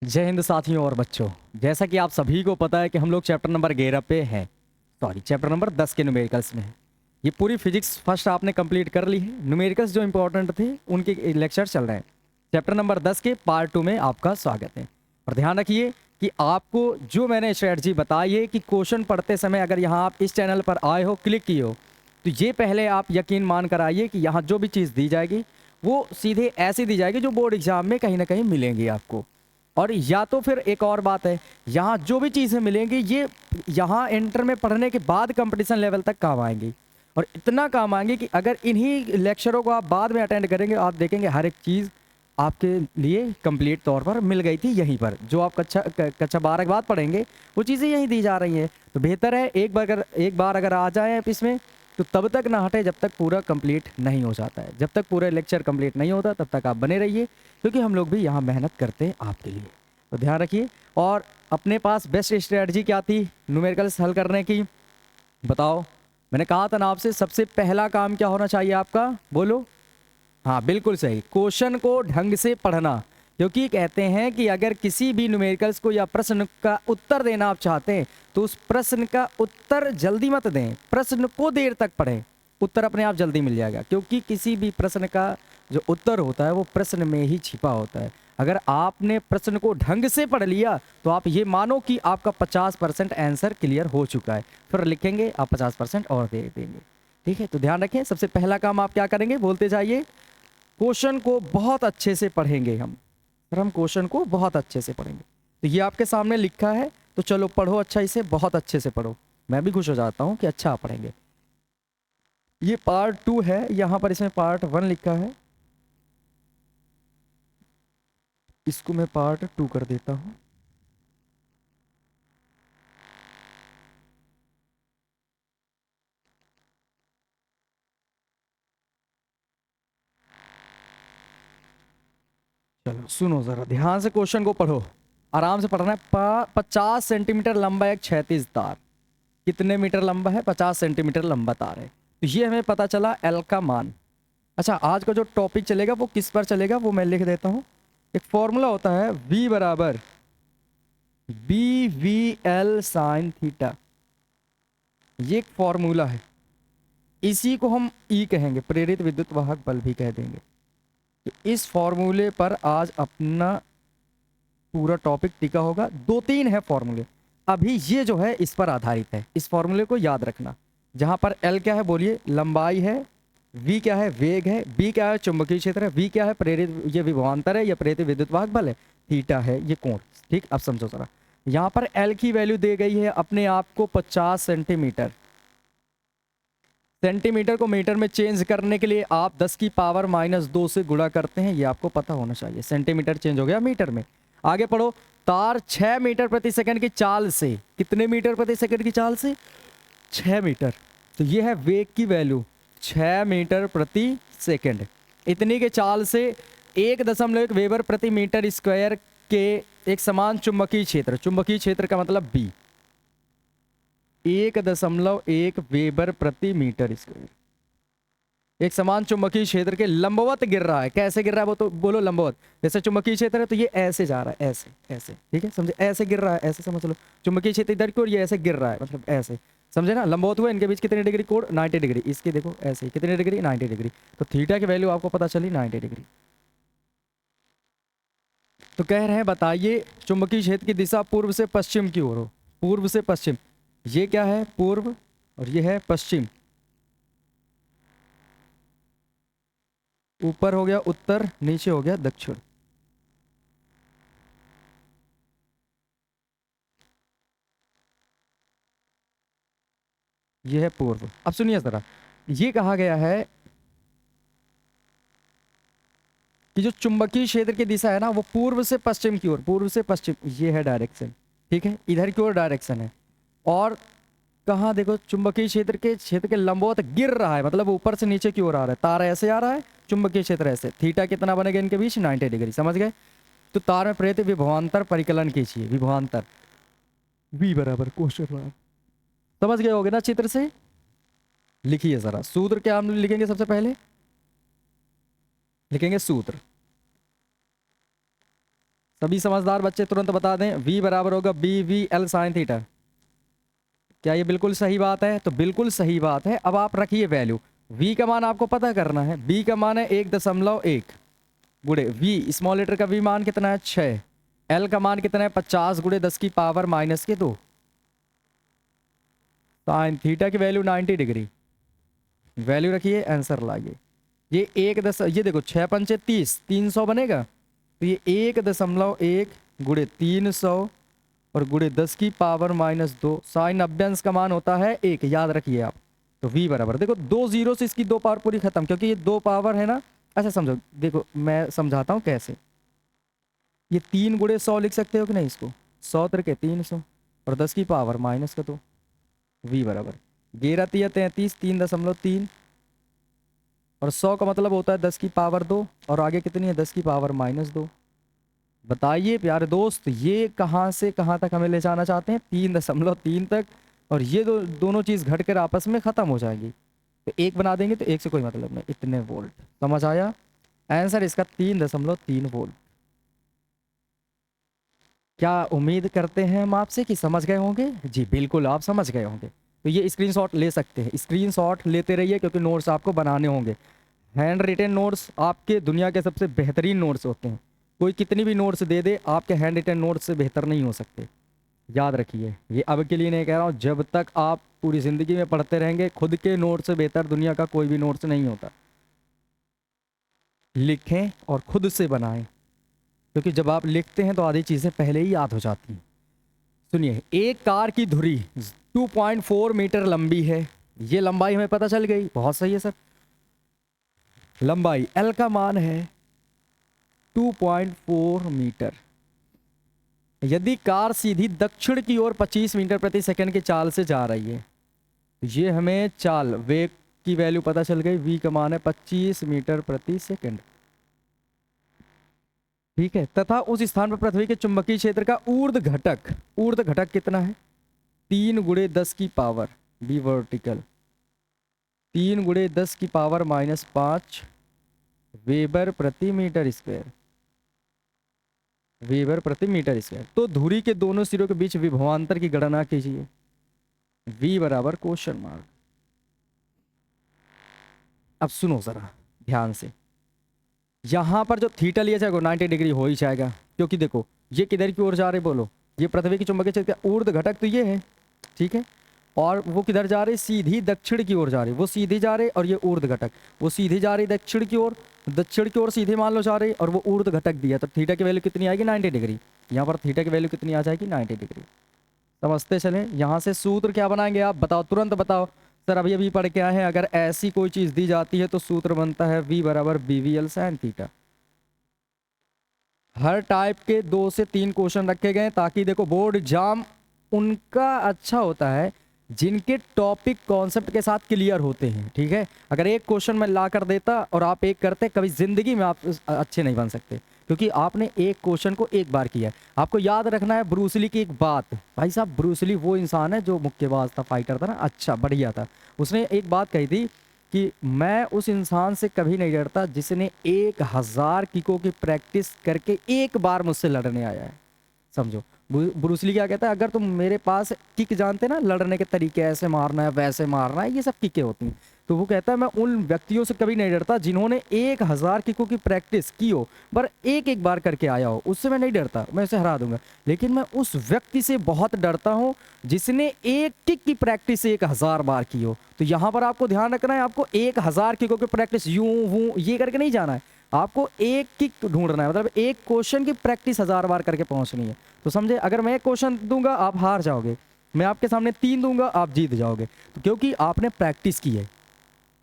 जय हिंद साथियों और बच्चों। जैसा कि आप सभी को पता है कि हम लोग चैप्टर नंबर 11 पे हैं, सॉरी चैप्टर नंबर 10 के न्यूमेरिकल्स में हैं। ये पूरी फिजिक्स फर्स्ट आपने कंप्लीट कर ली है। न्यूमेरिकल्स जो इंपॉर्टेंट थे उनके लेक्चर चल रहे हैं। चैप्टर नंबर 10 के पार्ट 2 में आपका स्वागत है। और ध्यान रखिए कि आपको जो मैंने स्ट्रेटजी बताई है कि क्वेश्चन पढ़ते समय अगर यहाँ आप इस चैनल पर आए हो, क्लिक किए हो, तो ये पहले आप यकीन मान कर आइए कि यहाँ जो भी चीज़ दी जाएगी वो सीधे ऐसी दी जाएगी जो बोर्ड एग्जाम में कहीं ना कहीं मिलेंगी आपको। और या तो फिर एक और बात है, यहाँ जो भी चीज़ें मिलेंगी ये यहाँ इंटर में पढ़ने के बाद कंपटीशन लेवल तक काम आएंगी। और इतना काम आएंगे कि अगर इन्हीं लेक्चरों को आप बाद में अटेंड करेंगे, आप देखेंगे हर एक चीज़ आपके लिए कंप्लीट तौर पर मिल गई थी यहीं पर। जो आप कक्षा 12 के बाद पढ़ेंगे वो चीज़ें यहीं दी जा रही हैं। तो बेहतर है एक बार अगर आ जाए आप इसमें, तो तब तक ना हटे जब तक पूरा कंप्लीट नहीं हो जाता है। जब तक पूरा लेक्चर कंप्लीट नहीं होता तब तक आप बने रहिए, क्योंकि हम लोग भी यहाँ मेहनत करते हैं आपके लिए। तो ध्यान रखिए। और अपने पास बेस्ट स्ट्रेटजी क्या थी न्यूमेरिकल्स हल करने की, बताओ। मैंने कहा था ना आपसे, सबसे पहला काम क्या होना चाहिए आपका, बोलो। हाँ बिल्कुल सही, क्वेश्चन को ढंग से पढ़ना। क्योंकि कहते हैं कि अगर किसी भी न्यूमेरिकल्स को या प्रश्न का उत्तर देना आप चाहते हैं तो उस प्रश्न का उत्तर जल्दी मत दें, प्रश्न को देर तक पढ़ें। उत्तर अपने आप जल्दी मिल जाएगा, क्योंकि किसी भी प्रश्न का जो उत्तर होता है वो प्रश्न में ही छिपा होता है। अगर आपने प्रश्न को ढंग से पढ़ लिया तो आप ये मानो कि आपका 50% आंसर क्लियर हो चुका है। फिर लिखेंगे आप 50% और दे देंगे। ठीक है, तो ध्यान रखें, सबसे पहला काम आप क्या करेंगे, बोलते जाइए। क्वेश्चन को बहुत अच्छे से पढ़ेंगे हम। सर हम क्वेश्चन को बहुत अच्छे से पढ़ेंगे, तो ये आपके सामने लिखा है, तो चलो पढ़ो अच्छा, इसे बहुत अच्छे से पढ़ो। मैं भी खुश हो जाता हूँ कि अच्छा आप पढ़ेंगे। ये पार्ट 2 है, यहाँ पर इसमें पार्ट 1 लिखा है, इसको मैं पार्ट 2 कर देता हूँ। चलो सुनो जरा ध्यान से, क्वेश्चन को पढ़ो, आराम से पढ़ना है। 50 सेंटीमीटर लंबा एक क्षैतिज तार, कितने मीटर लंबा है, 50 सेंटीमीटर लंबा तार है। तो ये हमें पता चला एल का मान। अच्छा, आज का जो टॉपिक चलेगा वो किस पर चलेगा, वो मैं लिख देता हूँ। एक फॉर्मूला होता है V बराबर BVL साइन थीटा, ये एक फॉर्मूला है। इसी को हम E कहेंगे, प्रेरित विद्युत वाहक बल भी कह देंगे। तो इस फॉर्मूले पर आज अपना पूरा टॉपिक टिका होगा। 2-3 है फॉर्मूले, अभी ये जो है इस पर आधारित है। इस फॉर्मूले को याद रखना। जहां पर L क्या है, बोलिए, लंबाई है। V क्या है, वेग है। B क्या है, चुंबकीय क्षेत्र है। V क्या है, प्रेरित, ये विभवांतर है या प्रेरित विद्युत वाहक बल है। थीटा है ये कोण। ठीक, अब समझो जरा। यहाँ पर L की वैल्यू दे गई है अपने आप को 50 सेंटीमीटर। सेंटीमीटर को मीटर में चेंज करने के लिए आप 10 की पावर -2 से गुणा करते हैं, ये आपको पता होना चाहिए। सेंटीमीटर चेंज हो गया मीटर में। आगे पढ़ो। तार 6 मीटर प्रति सेकंड की चाल से, कितने मीटर प्रति सेकंड की चाल से, 6 मीटर। तो ये है वेग की वैल्यू, 6 मीटर प्रति सेकंड। इतनी के चाल से 1.1 वेबर प्रति मीटर स्क्वायर के एक समान चुंबकीय क्षेत्र, चुंबकीय क्षेत्र का मतलब B, 1.1 वेबर प्रति मीटर स्क्वायर एक समान चुंबकीय क्षेत्र के लंबवत गिर रहा है। कैसे गिर रहा है वो तो बोलो, लंबवत। जैसे चुंबकीय क्षेत्र है तो ये ऐसे जा रहा है, ऐसे ऐसे, ठीक है, समझे, ऐसे गिर रहा है, ऐसे समझ लो। चुंबकीय क्षेत्र इधर की ओर, ये ऐसे गिर रहा है, मतलब ऐसे, समझे ना। लंबवत हुआ, इनके बीच कितने डिग्री कोण, 90 डिग्री। इसके देखो ऐसे कितने डिग्री, 90 डिग्री। तो थीटा की वैल्यू आपको पता चली 90 डिग्री। तो कह रहे हैं बताइए चुंबकीय क्षेत्र की दिशा पूर्व से पश्चिम की ओर हो, पूर्व से पश्चिम। ये क्या है, पूर्व, और ये है पश्चिम। ऊपर हो गया उत्तर, नीचे हो गया दक्षिण। ये है पूर्व। अब सुनिए जरा, ये कहा गया है कि जो चुंबकीय क्षेत्र की दिशा है ना वो पूर्व से पश्चिम की ओर, पूर्व से पश्चिम, ये है डायरेक्शन। ठीक है, इधर की ओर डायरेक्शन है। और कहाँ देखो, चुंबकीय क्षेत्र के लंबवत गिर रहा है, मतलब ऊपर से नीचे की ओर आ रहा है। तार ऐसे आ रहा है, चुंबकीय क्षेत्र ऐसे। थीटा कितना बनेगा इनके बीच, 90 डिग्री, समझ गए। तो तार में प्रेरित विभवांतर परिकलन कीजिए, विभवांतर V बराबर क्वेश्चन मार्क। समझ गए होगे ना चित्र से। लिखिए जरा, सूत्र क्या हम लिखेंगे, सबसे पहले लिखेंगे सूत्र। सभी समझदार बच्चे तुरंत बता दें, v बराबर होगा B V L sine theta. क्या ये बिल्कुल सही बात है? तो बिल्कुल सही बात है। अब आप रखिए वैल्यू, v का मान आपको पता करना है। b का मान है 1.1 गुड़े v, स्मॉल लेटर का v मान कितना है 6, l का मान कितना है 50 गुड़े 10 की पावर माइनस के 2। साइन थीटा की वैल्यू 90 डिग्री, वैल्यू रखिए, आंसर लाइए। ये 1 ये देखो 6 पंचे 30, 300 बनेगा। तो ये 1.1 गुड़े 300 और गुड़े 10 की पावर माइनस 2। साइन 90 अंश का मान होता है 1, याद रखिए आप। तो v बराबर, देखो 2 जीरो से इसकी 2 पावर पूरी खत्म, क्योंकि ये 2 पावर है ना। अच्छा समझो, देखो मैं समझाता हूँ कैसे। ये 3 गुड़े 100 लिख सकते हो कि नहीं इसको, 100 तिरके 300 और 10 की पावर माइनस का 2। v बराबर 11 तिया 33, 3.3 और 100 का मतलब होता है 10 की पावर 2 और आगे कितनी है 10 की पावर माइनस 2। बताइए प्यारे दोस्त, ये कहाँ से कहाँ तक हमें ले जाना चाहते हैं? 3.3 तक। और ये दोनों चीज़ घटकर आपस में ख़त्म हो जाएंगी, तो एक बना देंगे, तो एक से कोई मतलब नहीं, इतने वोल्ट। समझ आया? आंसर इसका 3.3 वोल्ट। क्या उम्मीद करते हैं हम आपसे कि समझ गए होंगे? जी बिल्कुल, आप समझ गए होंगे। तो ये स्क्रीनशॉट ले सकते हैं, स्क्रीनशॉट लेते रहिए, क्योंकि नोट्स आपको बनाने होंगे। हैंड रिटन नोट्स आपके दुनिया के सबसे बेहतरीन नोट्स होते हैं। कोई कितनी भी नोट्स दे दे, आपके हैंड रिटन नोट्स से बेहतर नहीं हो सकते। याद रखिए, ये अब के लिए नहीं कह रहा हूँ, जब तक आप पूरी ज़िंदगी में पढ़ते रहेंगे, खुद के नोट्स से बेहतर दुनिया का कोई भी नोट्स नहीं होता। लिखें और खुद से बनाएं, क्योंकि जब आप लिखते हैं तो आधी चीज़ें पहले ही याद हो जाती हैं। सुनिए, एक कार की धुरी 2.4 मीटर लंबी है। ये लंबाई हमें पता चल गई, बहुत सही है सर। लंबाई एल का मान है 2.4 मीटर। यदि कार सीधी दक्षिण की ओर 25 मीटर प्रति सेकंड की चाल से जा रही है, तो ये हमें चाल वेग की वैल्यू पता चल गई। v का मान है 25 मीटर प्रति सेकंड, ठीक है। तथा उस स्थान पर पृथ्वी के चुंबकीय क्षेत्र का ऊर्ध्व घटक कितना है? 3 गुणे 10 की पावर बी वर्टिकल 3 गुणे 10 की पावर माइनस 5 वेबर प्रति मीटर स्क्वायर, वेबर प्रति मीटर स्क्वायर। तो धुरी के दोनों सिरों के बीच विभवांतर की गणना कीजिए। v बराबर क्वेश्चन मार्क। अब सुनो जरा ध्यान से, यहां पर जो थीटा लिया जाएगा 90 डिग्री हो ही जाएगा, क्योंकि देखो ये किधर की ओर जा रहे, बोलो, ये पृथ्वी के चुंबकीय क्षेत्र का ऊर्ध्व घटक तो ये है, ठीक है। और वो किधर जा रहे? सीधी दक्षिण की ओर जा रही, वो सीधी जा रहे, और ये ऊर्ध्व घटक वो सीधी जा रही दक्षिण की ओर, दक्षिण की ओर सीधे मान लो जा रही, और वो ऊर्ध्व घटक दिया, तो थीटा की वैल्यू कितनी आएगी? 90 डिग्री। यहाँ पर थीटा की वैल्यू कितनी आ जाएगी? 90 डिग्री। समझते चलें। यहाँ से सूत्र क्या बनाएंगे आप? बताओ, तुरंत बताओ सर। अभी अभी पढ़ के आए हैं, अगर ऐसी कोई चीज़ दी जाती है तो सूत्र बनता है v बराबर B V L sine theta. हर टाइप के 2 से 3 क्वेश्चन रखे गए, ताकि देखो बोर्ड एग्जाम उनका अच्छा होता है जिनके टॉपिक कॉन्सेप्ट के साथ क्लियर होते हैं, ठीक है। अगर एक क्वेश्चन मैं ला कर देता और आप एक करते, कभी जिंदगी में आप अच्छे नहीं बन सकते, क्योंकि आपने एक क्वेश्चन को एक बार किया है। आपको याद रखना है ब्रूसली की एक बात, भाई साहब ब्रूसली वो इंसान है जो मुक्केबाज था, फाइटर था ना, अच्छा बढ़िया था। उसने एक बात कही थी कि मैं उस इंसान से कभी नहीं डरता जिसने 1000 किकों की प्रैक्टिस करके एक बार मुझसे लड़ने आया है। समझो ब्रूसली क्या कहता है, अगर तुम मेरे पास किक जानते ना, लड़ने के तरीके, ऐसे मारना है वैसे मारना है, ये सब किकें होती हैं, तो वो कहता है मैं उन व्यक्तियों से कभी नहीं डरता जिन्होंने 1000 किकों की प्रैक्टिस की हो, पर एक एक बार करके आया हो, उससे मैं नहीं डरता, मैं उसे हरा दूंगा। लेकिन मैं उस व्यक्ति से बहुत डरता हूँ जिसने एक किक की प्रैक्टिस 1000 बार की हो। तो यहाँ पर आपको ध्यान रखना है, आपको 1000 किकों की प्रैक्टिस यूं वूं ये करके नहीं जाना है, आपको एक किक ढूंढना है, मतलब एक क्वेश्चन की प्रैक्टिस 1000 बार करके पहुंचनी है। तो समझे, अगर मैं एक क्वेश्चन दूंगा आप हार जाओगे, मैं आपके सामने 3 दूंगा आप जीत जाओगे, तो क्योंकि आपने प्रैक्टिस की है।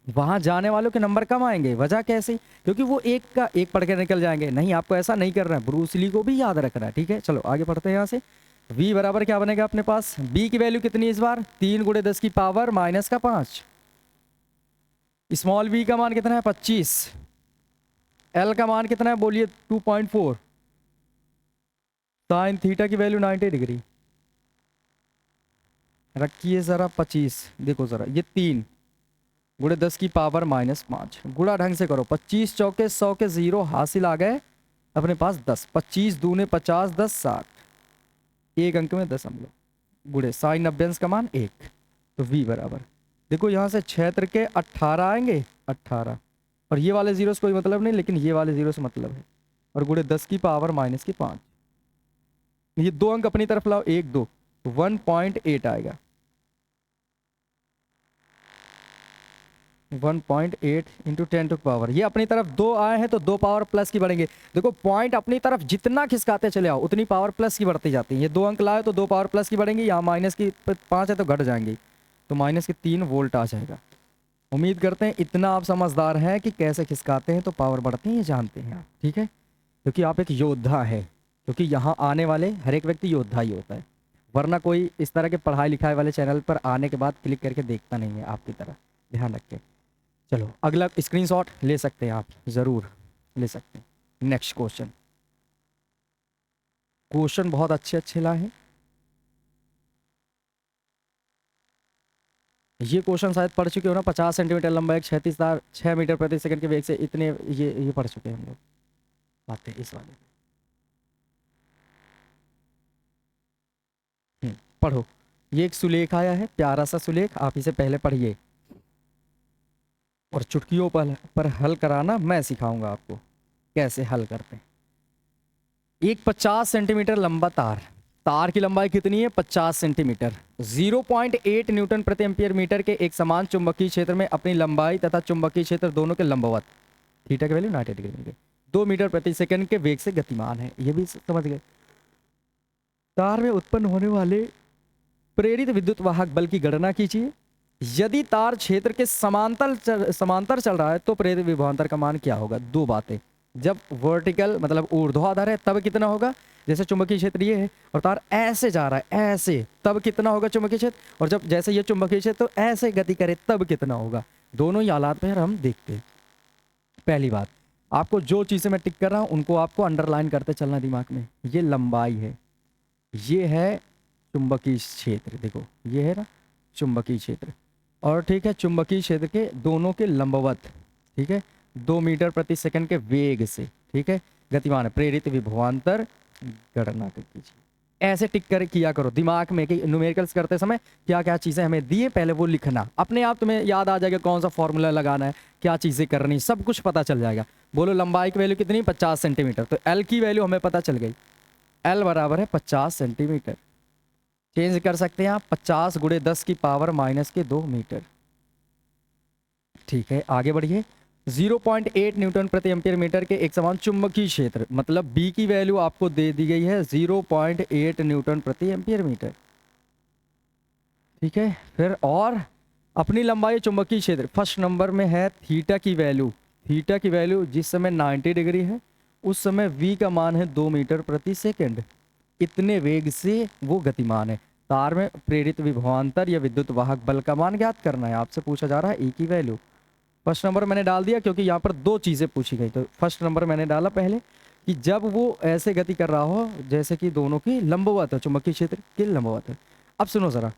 वहां जाने वालों के नंबर कम आएंगे, वजह कैसे? क्योंकि वो एक का एक पढ़ के निकल जाएंगे। नहीं, आपको ऐसा नहीं करना है, ब्रूसली को भी याद रखना है, ठीक है। चलो आगे पढ़ते हैं। यहाँ से v बराबर क्या बनेगा अपने पास? b की वैल्यू कितनी इस बार? 3 गुणे 10 की पावर माइनस का 5। स्मॉल v का मान कितना है? 25। l का मान कितना है बोलिए? 2.4। साइन थीटा की वैल्यू 90 डिग्री रखिए जरा। 25 देखो जरा, ये 3 गुणे 10 की पावर माइनस 5, गुणा ढंग से करो। 25 चौके 100 के 0 हासिल आ गए। अपने पास 10, 25 दूने 50, 10 60, एक अंक में 10 हम लोग गुड़े साइन अभ्यंश का मान 1, तो v बराबर, देखो यहाँ से क्षेत्र के 18 आएंगे, 18, और ये वाले जीरो से कोई मतलब नहीं, लेकिन ये वाले जीरो से मतलब है, और गुड़े 10 की पावर माइनस की 5, ये दो अंक अपनी तरफ लाओ, 1 2, 1.8 आएगा, 1.8 इंटू 10 टू पावर, ये अपनी तरफ दो आए हैं तो दो पावर प्लस की बढ़ेंगे। देखो पॉइंट अपनी तरफ जितना खिसकाते चले आओ उतनी पावर प्लस की बढ़ती जाती है। ये दो अंक लाए तो दो पावर प्लस की बढ़ेंगी, यहाँ माइनस की 5 है तो घट जाएंगी, तो माइनस की 3 वोल्ट आ जाएगा। उम्मीद करते हैं इतना आप समझदार हैं कि कैसे खिसकाते हैं तो पावर बढ़ती है, ये जानते हैं आप, ठीक है, क्योंकि आप एक योद्धा है, क्योंकि यहाँ आने वाले हर एक व्यक्ति योद्धा ही होता है, वरना कोई इस तरह के पढ़ाई लिखाई वाले चैनल पर आने के बाद क्लिक करके देखता नहीं है आपकी तरह, ध्यान रखें। चलो अगला स्क्रीनशॉट ले सकते हैं आप, ज़रूर ले सकते हैं। नेक्स्ट क्वेश्चन, क्वेश्चन बहुत अच्छे अच्छे लाए हैं। ये क्वेश्चन शायद पढ़ चुके हो ना, 50 सेंटीमीटर लंबा एक 36 तार 6 मीटर प्रति सेकंड के वेग से इतने, ये पढ़ चुके हैं हम लोग, बातें इस वाले। पढ़ो, ये एक सुलेख आया है, प्यारा सा सुलेख, आप इसे पहले पढ़िए और चुटकियों पर हल कराना मैं सिखाऊंगा आपको कैसे हल करते हैं। एक 50 सेंटीमीटर लंबा तार, तार की लंबाई कितनी है 50 सेंटीमीटर, 0.8 न्यूटन प्रति एम्पियर मीटर के एक समान चुंबकीय क्षेत्र में अपनी लंबाई तथा चुंबकीय क्षेत्र दोनों के लंबवत, थीटा की वैल्यू 90 डिग्री में 2 मीटर प्रति सेकंड के वेग से गतिमान है, ये भी समझ गए। तार में उत्पन्न होने वाले प्रेरित विद्युत वाहक बल की गणना कीजिए। यदि तार क्षेत्र के समांतर चल रहा है तो प्रेरित विभवांतर का मान क्या होगा। दो बातें, जब वर्टिकल मतलब ऊर्ध्वाधर है तब कितना होगा, जैसे चुंबकीय क्षेत्र ये है और तार ऐसे जा रहा है ऐसे, तब कितना होगा चुंबकीय क्षेत्र, और जब जैसे ये चुंबकीय क्षेत्र तो ऐसे गति करे तब कितना होगा। दोनों ही हालात पर हम देखते हैं। पहली बात, आपको जो चीज़ें मैं टिक कर रहा हूँ उनको आपको अंडरलाइन करते चलना दिमाग में। ये लंबाई है, ये है चुंबकीय क्षेत्र, देखो ये है ना चुंबकीय क्षेत्र, और ठीक है चुंबकीय क्षेत्र के दोनों के लंबवत, ठीक है 2 मीटर प्रति सेकंड के वेग से, ठीक है गतिमान है, प्रेरित विभवांतर गणना कर कीजिए। ऐसे टिक कर किया करो दिमाग में कि न्यूमेरिकल्स करते समय क्या क्या चीज़ें हमें दिए, पहले वो लिखना, अपने आप तुम्हें याद आ जाएगा कौन सा फॉर्मूला लगाना है, क्या चीज़ें करनी, सब कुछ पता चल जाएगा। बोलो लंबाई की वैल्यू कितनी, 50 सेंटीमीटर, तो एल की वैल्यू हमें पता चल गई, एल बराबर है 50 सेंटीमीटर। चेंज कर सकते हैं आप, 50 गुणे 10 की पावर माइनस के 2 मीटर, ठीक है आगे बढ़िए। 0.8 न्यूटन प्रति एम्पियर मीटर के एक समान चुंबकीय क्षेत्र, मतलब बी की वैल्यू आपको दे दी गई है 0.8 न्यूटन प्रति एम्पियर मीटर, ठीक है। फिर और अपनी लंबाई चुंबकीय क्षेत्र, फर्स्ट नंबर में है थीटा की वैल्यू, थीटा की वैल्यू जिस समय 90 डिग्री है उस समय v का मान है 2 मीटर प्रति सेकंड, इतने वेग से वो गतिमान है। तार में प्रेरित विभवांतर या विद्युत वाहक बल का मान ज्ञात करना है, आपसे पूछा जा रहा है e की वैल्यू। फर्स्ट नंबर मैंने डाल दिया क्योंकि यहाँ पर दो चीज़ें पूछी गई, तो फर्स्ट नंबर मैंने डाला पहले कि जब वो ऐसे गति कर रहा हो जैसे कि दोनों की लंबवत हो, चुंबकीय क्षेत्र के लंबवत है। अब सुनो जरा,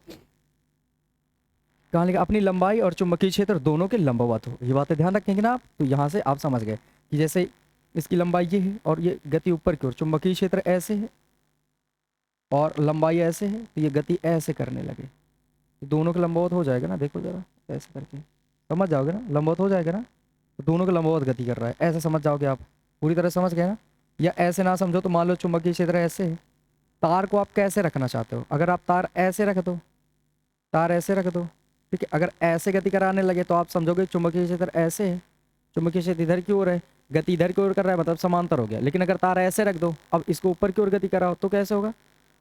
कहाँ लिखा, अपनी लंबाई और चुंबकीय क्षेत्र दोनों के लंबवत हो, ये बातें ध्यान रखेंगे ना आप। तो यहाँ से आप समझ गए कि जैसे इसकी लंबाई ये है और ये गति ऊपर की ओर, चुंबकीय क्षेत्र ऐसे है और लंबाई ऐसे है, तो ये गति ऐसे करने लगे, दोनों के लंबवत हो जाएगा ना, देखो जरा ऐसे करके समझ जाओगे ना, लंबवत हो जाएगा ना, तो दोनों के लंबवत गति कर रहा है, ऐसे समझ जाओगे आप, पूरी तरह समझ गए ना। या ऐसे ना समझो तो मान लो चुंबकीय क्षेत्र ऐसे है, तार को आप कैसे रखना चाहते हो, अगर आप तार ऐसे रख दो, तार ऐसे रख दो, ठीक है, अगर ऐसे गति कराने लगे तो आप समझोगे चुंबकीय क्षेत्र ऐसे है, चुंबकीय क्षेत्र इधर की ओर है, गति इधर की ओर कर रहा है, मतलब समांतर हो गया। लेकिन अगर तार ऐसे रख दो, अब इसको ऊपर की ओर गति कराओ तो कैसे होगा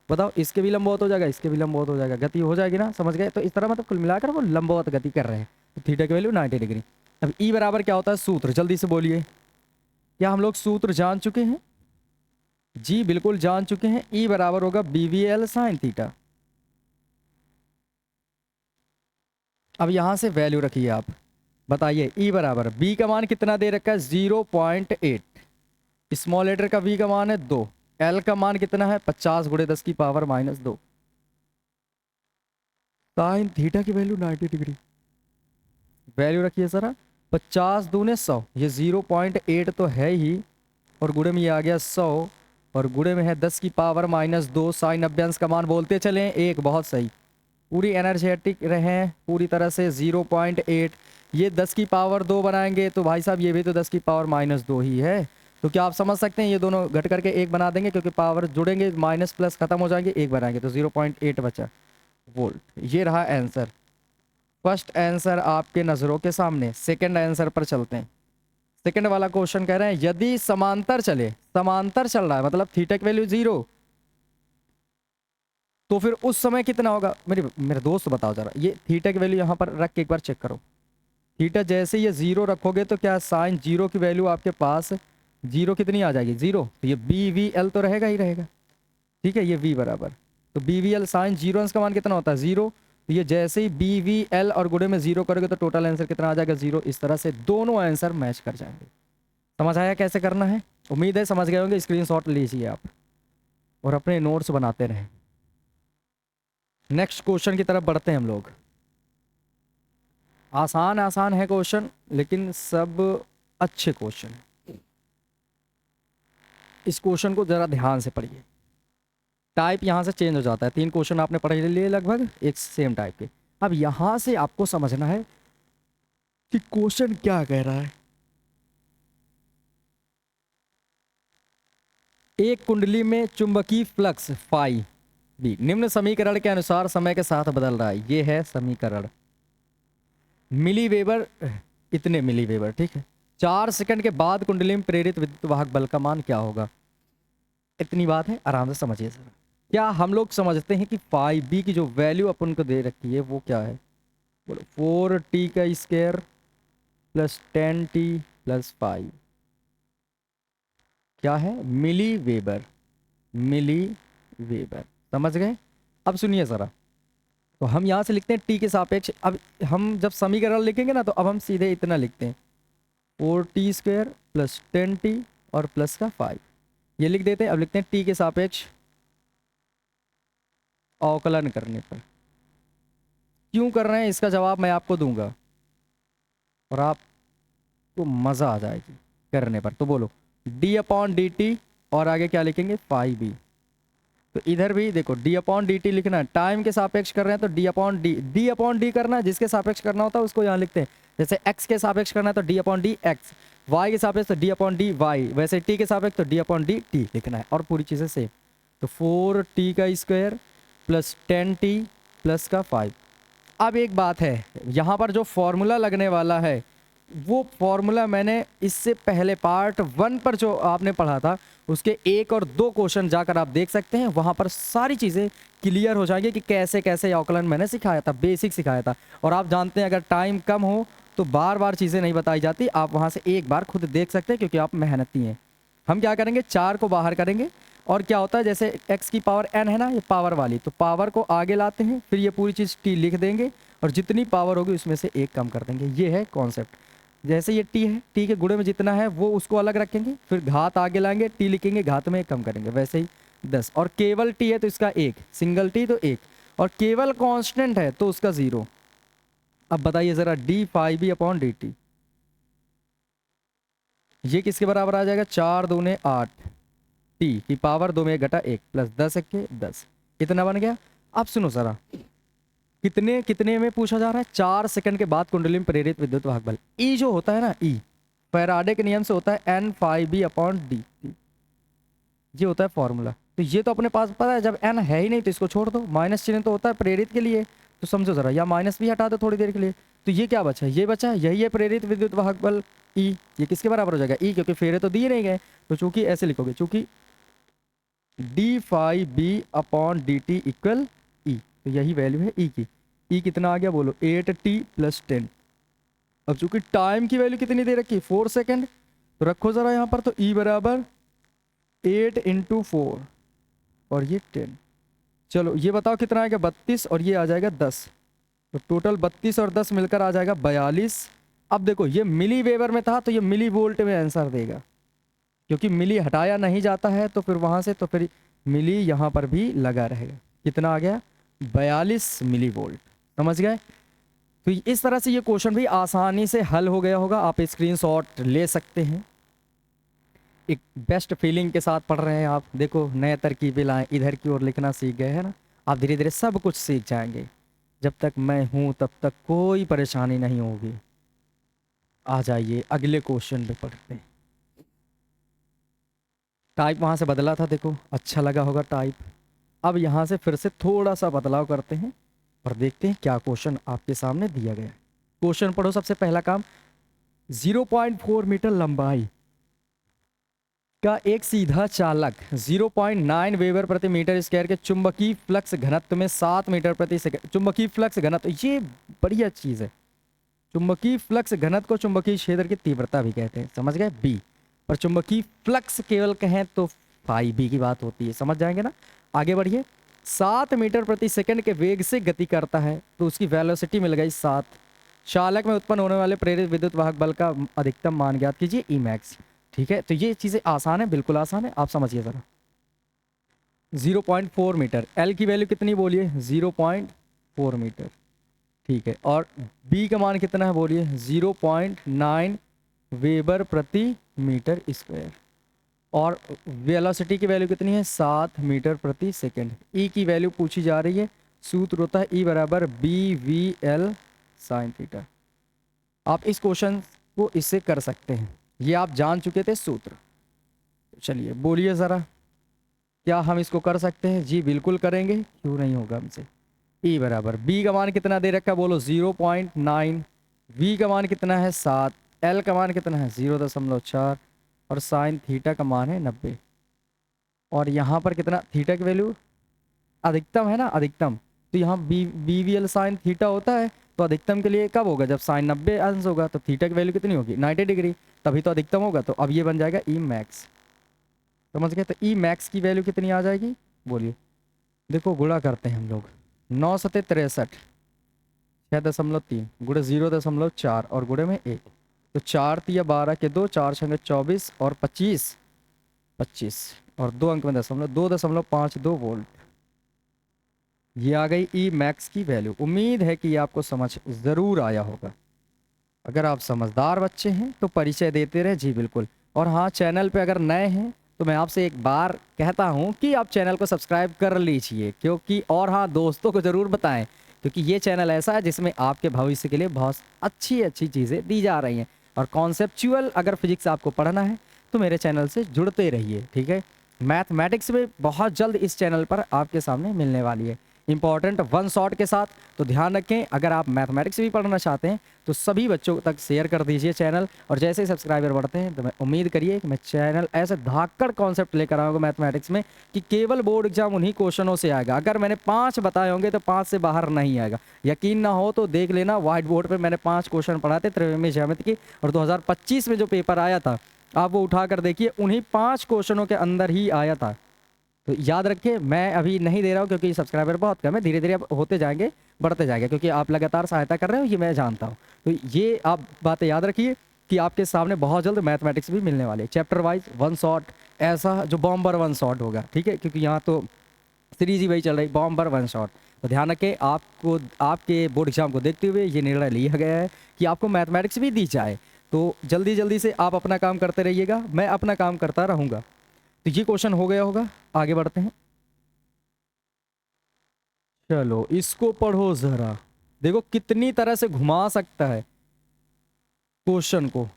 बताओ, इसके भी लंबवत हो जाएगा, इसके भी लंबवत हो जाएगा, गति हो जाएगी ना, समझ गए। तो इस तरह मतलब कुल मिलाकर वो लंबवत गति कर रहे हैं, तो थीटा की वैल्यू 90 डिग्री। अब ई बराबर क्या होता है, सूत्र जल्दी से बोलिए, क्या हम लोग सूत्र जान चुके हैं, जी बिल्कुल जान चुके हैं, ई बराबर होगा BVL साइन थीटा। अब यहां से वैल्यू रखिए आप, बताइए ई बराबर, बी का मान कितना दे रखा है 0.8, स्मॉल लेटर का v का मान है 2, एल का मान कितना है 50 गुणे 10 की पावर माइनस 2, साइन थीटा की वैल्यू 90 डिग्री, वैल्यू रखिए जरा, 50 दूने 100, ये 0.8 तो है ही, और गुणे में ये आ गया 100 और गुणे में है 10 की पावर -2 साइन अभ्यंश का मान बोलते चलें 1। बहुत सही, पूरी एनर्जेटिक रहें पूरी तरह से। 0.8 ये 10 की पावर 2 बनाएंगे तो भाई साहब ये भी तो 10 की पावर -2 ही है। तो क्या आप समझ सकते हैं ये दोनों घट करके 1 बना देंगे, क्योंकि पावर जुड़ेंगे माइनस प्लस खत्म हो जाएंगे, 1 बनाएंगे तो 0.8 बचा वोल्ट। ये रहा आंसर। फर्स्ट आंसर आपके नज़रों के सामने। सेकंड आंसर पर चलते हैं। सेकंड वाला क्वेश्चन कह रहे हैं यदि समांतर चले, समांतर चल रहा है मतलब थीटा की वैल्यू 0, तो फिर उस समय कितना होगा। मेरे दोस्त बताओ जरा, ये थीटा की वैल्यू यहाँ पर रख के एक बार चेक करो। थीटा जैसे ये 0 रखोगे तो क्या साइन 0 की वैल्यू आपके पास 0 कितनी आ जाएगी 0, तो ये BVL तो रहेगा ही रहेगा। ठीक है, ये V बराबर तो BVL साइन 0 अंश का मान कितना होता है 0, तो ये जैसे ही BVL और गुणे में 0 करोगे तो टोटल आंसर कितना आ जाएगा 0। इस तरह से दोनों आंसर मैच कर जाएंगे। समझ आया कैसे करना है? उम्मीद है समझ गए होंगे। स्क्रीनशॉट लीजिए आप और अपने नोट्स बनाते रहें। नेक्स्ट क्वेश्चन की तरफ बढ़ते हैं हम लोग। आसान आसान है क्वेश्चन, लेकिन सब अच्छे क्वेश्चन है। इस क्वेश्चन को जरा ध्यान से पढ़िए। टाइप यहाँ से चेंज हो जाता है। 3 क्वेश्चन आपने पढ़ लिए लगभग एक सेम टाइप के। अब यहाँ से आपको समझना है कि क्वेश्चन क्या कह रहा है। एक कुंडली में चुंबकीय फ्लक्स फाई बी निम्न समीकरण के अनुसार समय के साथ बदल रहा है। ये है समीकरण। मिली वेबर, इतने मिली वेबर, ठीक है। 4 सेकंड के बाद कुंडली में प्रेरित विद्युत वाहक बल का मान क्या होगा। इतनी बात है, आराम से समझिए सर। क्या हम लोग समझते हैं कि फाई बी की जो वैल्यू अपन को दे रखी है वो क्या है। बोलो 4t का स्क्वायर प्लस 10t प्लस 5 क्या है, मिली वेबर। मिली वेबर, समझ गए। अब सुनिए जरा, तो हम यहाँ से लिखते हैं t के सापेक्ष। अब हम जब समीकरण लिखेंगे ना तो अब हम सीधे इतना लिखते हैं 4t स्क्वायर प्लस 10t और प्लस का 5 ये लिख देते हैं। अब लिखते हैं t के सापेक्ष अवकलन करने पर। क्यों कर रहे हैं इसका जवाब मैं आपको दूंगा और आपको मजा आ जाएगी करने पर। तो बोलो d/dt और आगे क्या लिखेंगे 5b। तो इधर भी देखो d/dt लिखना है, टाइम के सापेक्ष कर रहे हैं तो d/d करना है। जिसके सापेक्ष करना होता है उसको यहाँ लिखते हैं। जैसे x के सापेक्ष करना है तो d/dx, y के सापेक्ष तो d/dy, वैसे t के सापेक्ष तो d/dt लिखना है और पूरी चीज़ें सेम। तो 4t का स्क्वायर प्लस 10t प्लस का 5। अब एक बात है, यहाँ पर जो फॉर्मूला लगने वाला है वो फॉर्मूला मैंने इससे पहले पार्ट 1 पर जो आपने पढ़ा था उसके 1 और 2 क्वेश्चन जाकर आप देख सकते हैं। वहाँ पर सारी चीज़ें क्लियर हो जाएंगी कि कैसे कैसे अवकलन मैंने सिखाया था, बेसिक सिखाया था। और आप जानते हैं अगर टाइम कम हो तो बार बार चीज़ें नहीं बताई जाती, आप वहाँ से एक बार खुद देख सकते हैं क्योंकि आप मेहनती हैं। हम क्या करेंगे 4 को बाहर करेंगे और क्या होता है जैसे x की पावर n है ना, ये पावर वाली, तो पावर को आगे लाते हैं, फिर ये पूरी चीज़ t लिख देंगे और जितनी पावर होगी उसमें से 1 कम कर देंगे। ये है कॉन्सेप्ट। जैसे ये t है, t के गुणे में जितना है वो उसको अलग रखेंगे, फिर घात आगे लाएंगे, t लिखेंगे, घात में 1 कम करेंगे। वैसे ही 10 और केवल t है तो इसका 1, सिंगल t तो 1 और केवल कांस्टेंट है तो उसका 0। अब बताइए ज़रा d/b/dt ये किसके बराबर आ जाएगा 4 दूने 8 t की पावर 2 में घटा 1 प्लस 10 के 10 इतना बन गया। अब सुनो ज़रा कितने कितने में पूछा जा रहा है। 4 सेकंड के बाद कुंडली में प्रेरित विद्युत वाहक बल E जो होता है ना, E फैराडे के नियम से होता है N/B/dt, ये होता है फॉर्मूला। तो ये तो अपने पास पता है, जब N है ही नहीं तो इसको छोड़ दो, माइनस चिन्ह तो होता है प्रेरित के लिए, तो समझो जरा, या माइनस भी हटा दो थोड़ी देर के लिए। तो ये क्या बचा, ये बचा, यही है प्रेरित विद्युत वाहक बल E। ये किसके बराबर हो जाएगा E, क्योंकि फेरे तो दिए नहीं गए, तो चूंकि ऐसे लिखोगे, चूंकि d/b/dt इक्वल E, तो यही वैल्यू है E की। E कितना आ गया बोलो 8t प्लस 10। अब चूंकि टाइम की वैल्यू कितनी दे रखी 4 सेकंड, तो रखो जरा यहाँ पर, तो E बराबर 8 × 4 और ये 10। चलो ये बताओ कितना आएगा 32 और ये आ जाएगा 10, तो टोटल 32 और 10 मिलकर आ जाएगा 42। अब देखो ये मिली वेबर में था तो ये मिली वोल्ट में आंसर देगा, क्योंकि मिली हटाया नहीं जाता है तो फिर वहां से तो फिर मिली यहाँ पर भी लगा रहेगा। कितना आ गया 42 मिली वोल्ट। समझ गए। तो इस तरह से ये क्वेश्चन भी आसानी से हल हो गया होगा, आप स्क्रीनशॉट ले सकते हैं। एक बेस्ट फीलिंग के साथ पढ़ रहे हैं आप। देखो नए तरकीबें लाएं, इधर की ओर लिखना सीख गए हैं ना, आप धीरे धीरे सब कुछ सीख जाएंगे। जब तक मैं हूं तब तक कोई परेशानी नहीं होगी। आ जाइए अगले क्वेश्चन पे पढ़ते हैं। टाइप वहां से बदला था, देखो अच्छा लगा होगा टाइप। अब यहाँ से फिर से थोड़ा सा बदलाव करते हैं और देखते हैं क्या क्वेश्चन आपके सामने दिया गया है। क्वेश्चन पढ़ो। सबसे पहला काम, 0.4 मीटर लंबाई का एक सीधा चालक 0.9 वेबर प्रति मीटर स्क्वायर के चुंबकीय फ्लक्स घनत्व में 7 मीटर प्रति सेकंड। चुंबकीय फ्लक्स घनत्व, ये बढ़िया चीज है। चुंबकीय फ्लक्स घनत्व को चुंबकीय क्षेत्र की तीव्रता भी कहते हैं, समझ गए, बी। पर चुंबकीय फ्लक्स केवल कहें तो फाई बी की बात होती है, समझ जाएंगे ना। आगे बढ़िए। 7 मीटर प्रति सेकंड के वेग से गति करता है तो उसकी वेलोसिटी मिल गई 7। चालक में उत्पन्न होने वाले प्रेरित विद्युत वाहक बल का अधिकतम मान ज्ञात कीजिए, ई मैक्स। ठीक है, तो ये चीज़ें आसान है, बिल्कुल आसान है, आप समझिए ज़रा। 0.4 मीटर, एल की वैल्यू कितनी बोलिए, 0.4 मीटर। ठीक है, और बी का मान कितना है बोलिए, 0.9 वेबर प्रति मीटर स्क्वायर। और वेलोसिटी की वैल्यू कितनी है, 7 मीटर प्रति सेकंड। ई की वैल्यू पूछी जा रही है, सूत्र होता है ई बराबर B V L sine theta. आप इस क्वेश्चन को इससे कर सकते हैं, ये आप जान चुके थे सूत्र। चलिए बोलिए ज़रा, क्या हम इसको कर सकते हैं? जी बिल्कुल करेंगे, क्यों नहीं होगा हमसे। ई बराबर बी का मान कितना दे रखा, बोलो 0.9, वी का मान कितना है 7, एल का मान कितना है 0.4 और साइन थीटा का मान है 90। और यहाँ पर कितना, थीटा की वैल्यू अधिकतम है ना, अधिकतम, तो यहाँ B V L sine theta होता है। तो अधिकतम के लिए कब होगा, जब साइन 90 अंश होगा, तो थीटा की वैल्यू कितनी होगी, 90 डिग्री, तभी तो अधिकतम होगा। तो अब ये बन जाएगा ई मैक्स, समझ गए। तो ई मैक्स की वैल्यू कितनी आ जाएगी बोलिए। देखो गुणा करते हैं हम लोग, 9 सते 63, 6.3 गुणे 0.4 और गुणे में 1, तो 4 तिया 12 के 2, 4 छंगे 24 और 25 25 और 2 अंक में दशमलव, 2.52 वोल्ट। ये आ गई ई मैक्स की वैल्यू। उम्मीद है कि ये आपको समझ ज़रूर आया होगा। अगर आप समझदार बच्चे हैं तो परिचय देते रहे, जी बिल्कुल। और हाँ, चैनल पे अगर नए हैं तो मैं आपसे एक बार कहता हूँ कि आप चैनल को सब्सक्राइब कर लीजिए, क्योंकि, और हाँ दोस्तों को ज़रूर बताएं, क्योंकि ये चैनल ऐसा है जिसमें आपके भविष्य के लिए बहुत अच्छी अच्छी चीज़ें दी जा रही हैं। और कॉन्सेप्चुअल अगर फिजिक्स आपको पढ़ना है तो मेरे चैनल से जुड़ते रहिए, ठीक है। मैथमेटिक्स में बहुत जल्द इस चैनल पर आपके सामने मिलने वाली है, इंपॉर्टेंट वन शॉट के साथ। तो ध्यान रखें, अगर आप मैथमेटिक्स भी पढ़ना चाहते हैं तो सभी बच्चों तक शेयर कर दीजिए चैनल। और जैसे ही सब्सक्राइबर बढ़ते हैं तो मैं उम्मीद करिए कि मैं चैनल ऐसे धाकड़ कॉन्सेप्ट लेकर आऊँगा मैथमेटिक्स में कि केवल बोर्ड एग्जाम उन्हीं क्वेश्चनों से आएगा। अगर मैंने 5 बताए होंगे तो 5 से बाहर नहीं आएगा। यकीन ना हो तो देख लेना, व्हाइट बोर्ड पर मैंने 5 क्वेश्चन पढ़ाए थे त्रिविमीय ज्यामिति की, और 2025 में जो पेपर आया था आप वो उठा कर देखिए, उन्हीं 5 क्वेश्चनों के अंदर ही आया था। तो याद रखिए, मैं अभी नहीं दे रहा हूँ क्योंकि सब्सक्राइबर बहुत कम है, धीरे धीरे अब होते जाएंगे, बढ़ते जाएंगे, क्योंकि आप लगातार सहायता कर रहे हो, ये मैं जानता हूँ। तो ये आप बातें याद रखिए कि आपके सामने बहुत जल्द मैथमेटिक्स भी मिलने वाले, चैप्टर वाइज वन शॉट, ऐसा जो बॉम्बर वन शॉट होगा, ठीक है, क्योंकि यहाँ तो सीरीज ही वही चल रही, बॉम्बर वन शॉट। तो ध्यान रखें, आपको आपके बोर्ड एग्जाम को देखते हुए ये निर्णय लिया गया है कि आपको मैथमेटिक्स भी दी जाए। तो जल्दी जल्दी से आप अपना काम करते रहिएगा, मैं अपना काम करता रहूँगा। तो ये क्वेश्चन हो गया होगा, आगे बढ़ते हैं। चलो इसको पढ़ो जरा, देखो कितनी तरह से घुमा सकता है क्वेश्चन को।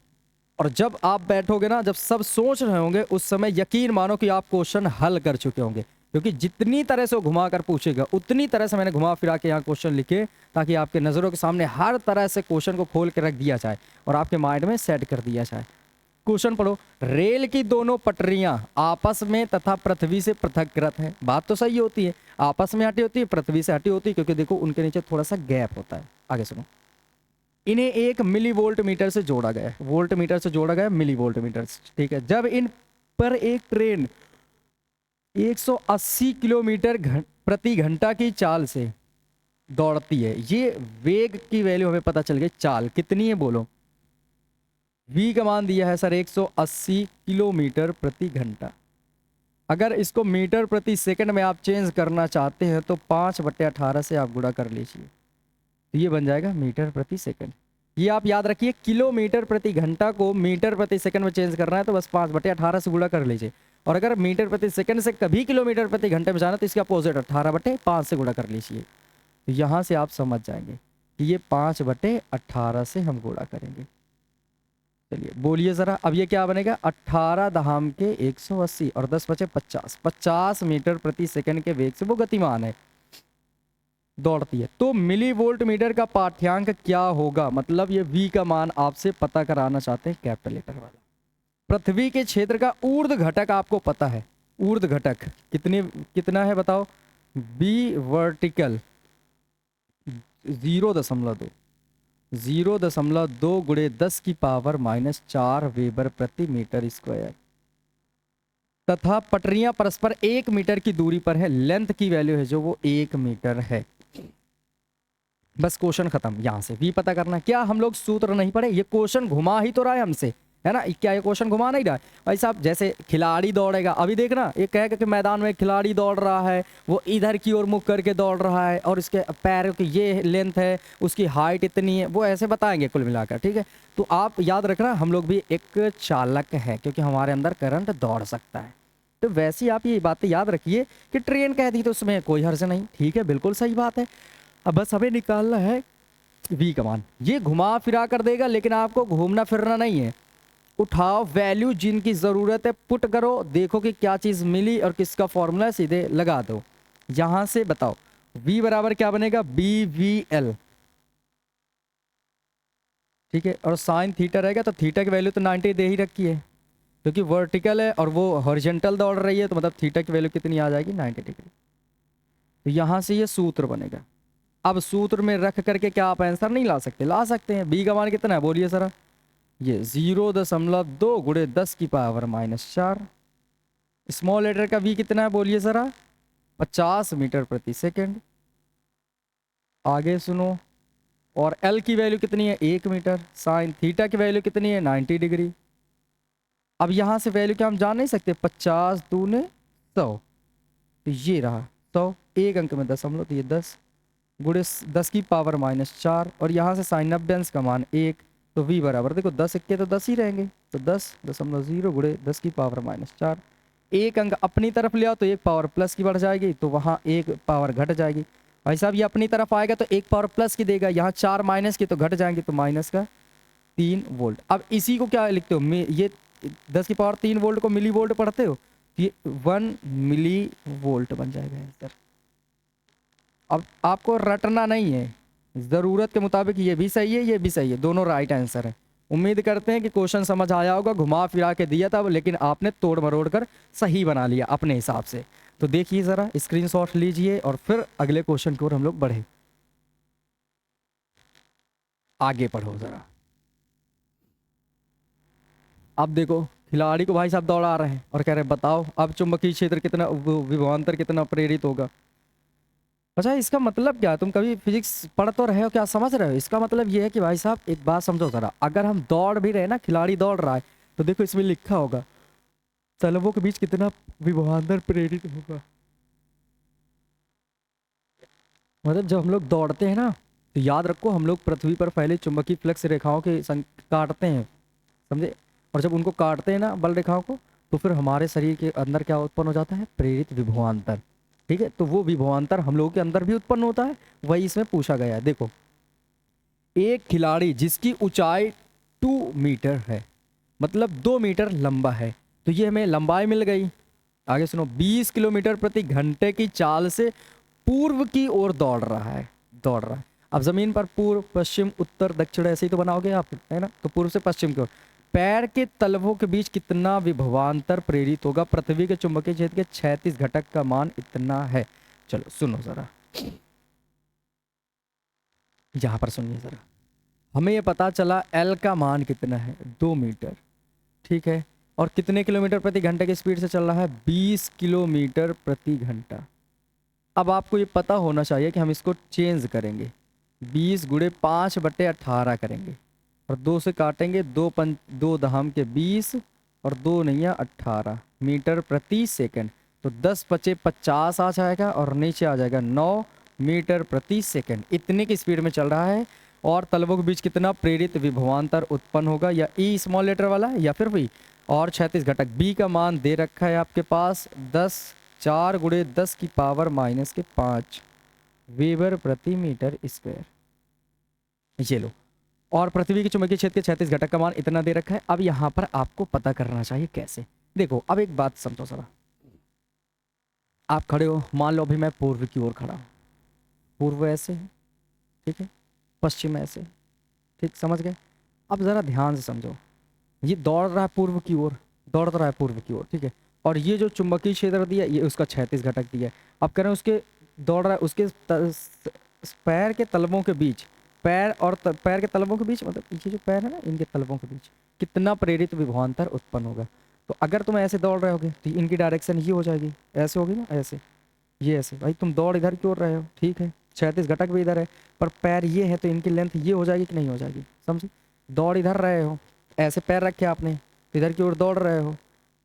और जब आप बैठोगे ना, जब सब सोच रहे होंगे, उस समय यकीन मानो कि आप क्वेश्चन हल कर चुके होंगे, क्योंकि जितनी तरह से वो घुमा कर पूछेगा उतनी तरह से मैंने घुमा फिरा के यहाँ क्वेश्चन लिखे, ताकि आपके नज़रों के सामने हर तरह से क्वेश्चन को खोल के रख दिया जाए और आपके माइंड में सेट कर दिया जाए। क्वेश्चन पढ़ो, रेल की दोनों पटरियां आपस में तथा पृथ्वी से पृथककृत है। बात तो सही होती है, आपस में हटी होती है, पृथ्वी से हटी होती है, क्योंकि देखो उनके नीचे थोड़ा सा गैप होता है। आगे सुनो, इन्हें एक मिली वोल्ट मीटर से जोड़ा गया है, वोल्ट मीटर से जोड़ा गया मिली वोल्ट मीटर से, ठीक है। जब इन पर एक ट्रेन 180 किलोमीटर प्रति घंटा की चाल से दौड़ती है, ये वेग की वैल्यू हमें पता चल गई, चाल कितनी है बोलो। v का मान दिया है सर 180 किलोमीटर प्रति घंटा। अगर इसको मीटर प्रति सेकंड में आप चेंज करना चाहते हैं तो 5/18 से आप गुणा कर लीजिए, तो ये बन जाएगा मीटर प्रति सेकंड। ये आप याद रखिए, किलोमीटर प्रति घंटा को मीटर प्रति सेकंड में चेंज करना है तो बस 5/18 से गुणा कर लीजिए। और अगर मीटर प्रति सेकंड से कभी किलोमीटर प्रति घंटे में जाना तो इसका अपोजिट 18/5 से गुणा कर लीजिए। तो यहाँ से आप समझ जाएंगे कि ये 5/18 से हम गुणा करेंगे। चलिए बोलिए ज़रा, अब ये क्या बनेगा, 18 दहाम के 180 और 10 बचे 50, 50 मीटर प्रति सेकंड के वेग से वो गतिमान है, दौड़ती है। तो मिली वोल्ट मीटर का पाठ्यांक क्या होगा, मतलब ये v का मान आपसे पता कराना चाहते हैं, कैपिटल लेटर वाला। पृथ्वी के क्षेत्र का ऊर्ध्व घटक आपको पता है, ऊर्ध्व घटक कितना है बताओ, b वर्टिकल 0.2 गुणे 10 की पावर -4 वेबर प्रति मीटर स्क्वायर, तथा पटरियां परस्पर 1 मीटर की दूरी पर है। लेंथ की वैल्यू है जो वो 1 मीटर है। बस क्वेश्चन खत्म। यहां से v पता करना। क्या हम लोग सूत्र नहीं पढ़े, ये क्वेश्चन घुमा ही तो रहा है हमसे, है ना। क्या ये क्वेश्चन घुमा नहीं रहा है भाई साहब। जैसे खिलाड़ी दौड़ेगा, अभी देखना ये कहेगा कि मैदान में खिलाड़ी दौड़ रहा है, वो इधर की ओर मुख करके दौड़ रहा है और इसके पैरों की ये लेंथ है, उसकी हाइट इतनी है, वो ऐसे बताएंगे कुल मिलाकर, ठीक है। तो आप याद रखना हम लोग भी एक चालक है, क्योंकि हमारे अंदर करंट दौड़ सकता है। तो वैसे ही आप ये बातें याद रखिए कि ट्रेन कह दी तो उसमें कोई हर्ज नहीं, ठीक है, बिल्कुल सही बात है। अब बस हमें निकालना है v का मान। ये घुमा फिरा कर देगा, लेकिन आपको घूमना फिरना नहीं है। उठाओ वैल्यू जिनकी ज़रूरत है, पुट करो, देखो कि क्या चीज़ मिली और किसका फॉर्मूला सीधे लगा दो। यहां से बताओ v बराबर क्या बनेगा, BVL, ठीक है। और साइन थीटा रहेगा तो थीटा की वैल्यू तो 90 दे ही रखी है, क्योंकि वर्टिकल है और वो हॉरिजॉन्टल दौड़ रही है, तो मतलब थीटा की वैल्यू कितनी आ जाएगी, 90 डिग्री। तो यहां से ये सूत्र बनेगा। अब सूत्र में रख करके क्या आप आंसर नहीं ला सकते, ला सकते हैं। b का मान कितना है बोलिए सरा, ये 0.2 गुणे 10 की पावर -4। स्मॉल लेटर का v कितना है बोलिए जरा, 50 मीटर प्रति सेकंड। आगे सुनो, और l की वैल्यू कितनी है, 1 मीटर। साइन थीटा की वैल्यू कितनी है, 90 डिग्री। अब यहां से वैल्यू क्या हम जान नहीं सकते, 50 दूने 100, तो ये रहा 100, एक अंक में दशमलव, तो ये 10 गुणे 10 की पावर -4, और यहाँ से साइन ऑफ डेंस का मान 1, तो v बराबर देखो 10 इक्के तो 10 ही रहेंगे, तो 10.0 गुणे 10 की पावर -4। एक अंक अपनी तरफ ले आओ तो एक पावर प्लस की बढ़ जाएगी, तो वहाँ एक पावर घट जाएगी। भाई साहब ये अपनी तरफ आएगा तो एक पावर प्लस की देगा, यहाँ 4 माइनस की तो घट जाएंगे, तो -3 वोल्ट। अब इसी को क्या लिखते हो, ये 10 की पावर 3 वोल्ट को मिली वोल्ट पढ़ते हो, ये 1 मिली वोल्ट बन जाएगा आंसर। अब आपको रटना नहीं है, ज़रूरत के मुताबिक ये भी सही है, ये भी सही है, दोनों राइट आंसर है। उम्मीद करते हैं कि क्वेश्चन समझ आया होगा, घुमा फिरा के दिया था लेकिन आपने तोड़ मरोड़ कर सही बना लिया अपने हिसाब से। तो देखिए ज़रा, स्क्रीनशॉट लीजिए और फिर अगले क्वेश्चन की ओर हम लोग बढ़े। आगे पढ़ो ज़रा। अब देखो खिलाड़ी को भाई साहब दौड़ा रहे हैं और कह रहे हैं बताओ अब चुंबकीय क्षेत्र कितना, विभवांतर कितना प्रेरित होगा। अच्छा इसका मतलब क्या है, तुम कभी फिजिक्स पढ़ तो रहे हो, क्या समझ रहे हो। इसका मतलब ये है कि भाई साहब एक बात समझो जरा, अगर हम दौड़ भी रहे ना, खिलाड़ी दौड़ रहा है, तो देखो इसमें लिखा होगा तलवों के बीच कितना विभवांतर प्रेरित होगा। मतलब जब हम लोग दौड़ते हैं ना, तो याद रखो हम लोग पृथ्वी पर पहले चुंबकीय फ्लक्स रेखाओं के काटते हैं, समझे। और जब उनको काटते हैं ना बल रेखाओं को, तो फिर हमारे शरीर के अंदर क्या उत्पन्न हो जाता है, प्रेरित विभवांतर, ठीक है। तो वो विभवांतर हम लोगों के अंदर भी उत्पन्न होता है, वही इसमें पूछा गया है। देखो एक खिलाड़ी जिसकी ऊंचाई 2 मीटर है, मतलब 2 मीटर लंबा है, तो ये हमें लंबाई मिल गई। आगे सुनो, 20 किलोमीटर प्रति घंटे की चाल से पूर्व की ओर दौड़ रहा है, दौड़ रहा है। अब जमीन पर पूर्व पश्चिम उत्तर दक्षिण ऐसे ही तो बनाओगे आप, है ना। तो पूर्व से पश्चिम की ओर पैर के तलवों के बीच कितना विभवांतर प्रेरित होगा, पृथ्वी के चुंबकीय क्षेत्र के 36 घटक का मान इतना है। चलो सुनो जरा, यहां पर सुनिए जरा। हमें ये पता चला एल का मान कितना है, 2 मीटर, ठीक है। और कितने किलोमीटर प्रति घंटे की स्पीड से चल रहा है, 20 किलोमीटर प्रति घंटा। अब आपको ये पता होना चाहिए कि हम इसको चेंज करेंगे, 20 गुणे 5/18 करेंगे, और 2 से काटेंगे, 2 दहाम के 20 और 2 नैया 18 मीटर प्रति सेकंड। तो 10 × 50 आ जाएगा और नीचे आ जाएगा 9 मीटर प्रति सेकंड। इतने की स्पीड में चल रहा है और तलवों के बीच कितना प्रेरित विभवांतर उत्पन्न होगा, या ई स्मॉल लेटर वाला या फिर वी। और 36 घटक बी का मान दे रखा है आपके पास 10, 4 गुणे 10 की पावर माइनस के 5 वेबर प्रति मीटर स्क्वायर। ये लो। और पृथ्वी के चुंबकीय क्षेत्र के 36 घटक का मान इतना दे रखा है। अब यहां पर आपको पता करना चाहिए कैसे। देखो अब एक बात समझो जरा, आप खड़े हो, मान लो अभी मैं पूर्व की ओर खड़ा हूं, पूर्व ऐसे है, ठीक है, पश्चिम ऐसे, ठीक, समझ गए। अब जरा ध्यान से समझो, ये दौड़ रहा है पूर्व की ओर, दौड़ रहा है पूर्व की ओर, ठीक है, और ये जो चुंबकीय क्षेत्र दिया ये उसका 36 घटक दिया है। अब कह रहे हैं उसके दौड़ रहा है, उसके पैर के तलवों के बीच, पैर और पैर के तलवों के बीच, मतलब ये जो पैर है ना इनके तलवों के बीच कितना प्रेरित विभवांतर उत्पन्न होगा। तो अगर तुम ऐसे दौड़ रहे होगे तो इनकी डायरेक्शन ये हो जाएगी, ऐसे होगी ना, ऐसे, ये ऐसे। भाई तुम दौड़ इधर की ओर रहे हो, ठीक है, 36 घटक भी इधर है, पर पैर ये है तो इनकी लेंथ ये हो जाएगी कि नहीं हो जाएगी, समझे। दौड़ इधर रहे हो, ऐसे पैर रखे आपने, इधर की ओर दौड़ रहे हो,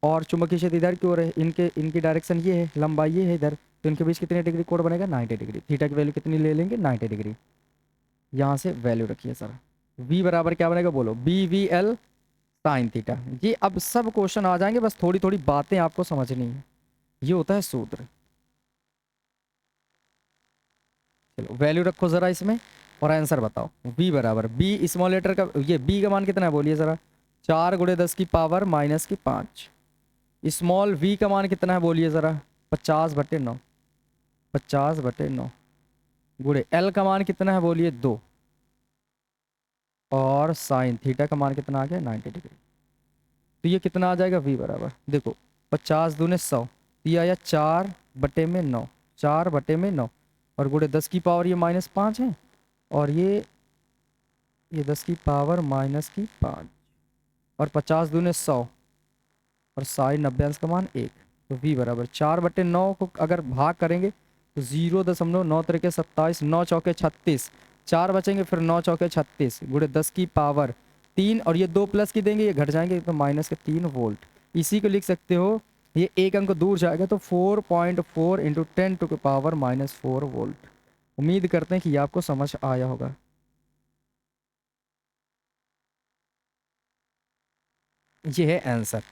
और चुंबकीय क्षेत्र इधर की ओर है, इनकी डायरेक्शन ये है, लंबाई ये है इधर, तो इनके बीच कितने डिग्री कोण बनेगा, 90 डिग्री। थीटा की वैल्यू कितनी ले लेंगे, 90 डिग्री। यहाँ से वैल्यू रखिए सर, v बराबर क्या बनेगा बोलो, B V L sine theta. ये अब सब क्वेश्चन आ जाएंगे, बस थोड़ी थोड़ी बातें आपको समझनी है। ये होता है सूत्र। चलो वैल्यू रखो जरा इसमें और आंसर बताओ। v बराबर बी स्मॉल लेटर का, ये b का मान कितना है बोलिए जरा, 4 गुणे 10 की पावर माइनस की 5। स्मॉल v का मान कितना है बोलिए जरा, 50/9, 50/9 गुणे l का मान कितना है बोलिए 2, और साइन थीटा का मान कितना आ गया 90 डिग्री। तो ये कितना आ जाएगा v बराबर, देखो 50 दूने 100, ये आया 4/9, 4/9, और गुणे 10 की पावर ये -5 है, और ये 10 की पावर -5, और 50 दूने 100, और साइन 90 अंश का मान 1। तो v बराबर 4/9 को अगर भाग करेंगे तो 0.9 तरीके 27, 9 चौके 36, 4 बचेंगे, फिर 9 चौके 36 गुणे 10 की पावर 3, और ये 2 प्लस की देंगे, ये घट जाएंगे तो -3 वोल्ट। इसी को लिख सकते हो, ये एक अंक दूर जाएगा तो 4.4 इंटू 10⁻⁻4 वोल्ट। उम्मीद करते हैं कि ये आपको समझ आया होगा। ये है आंसर।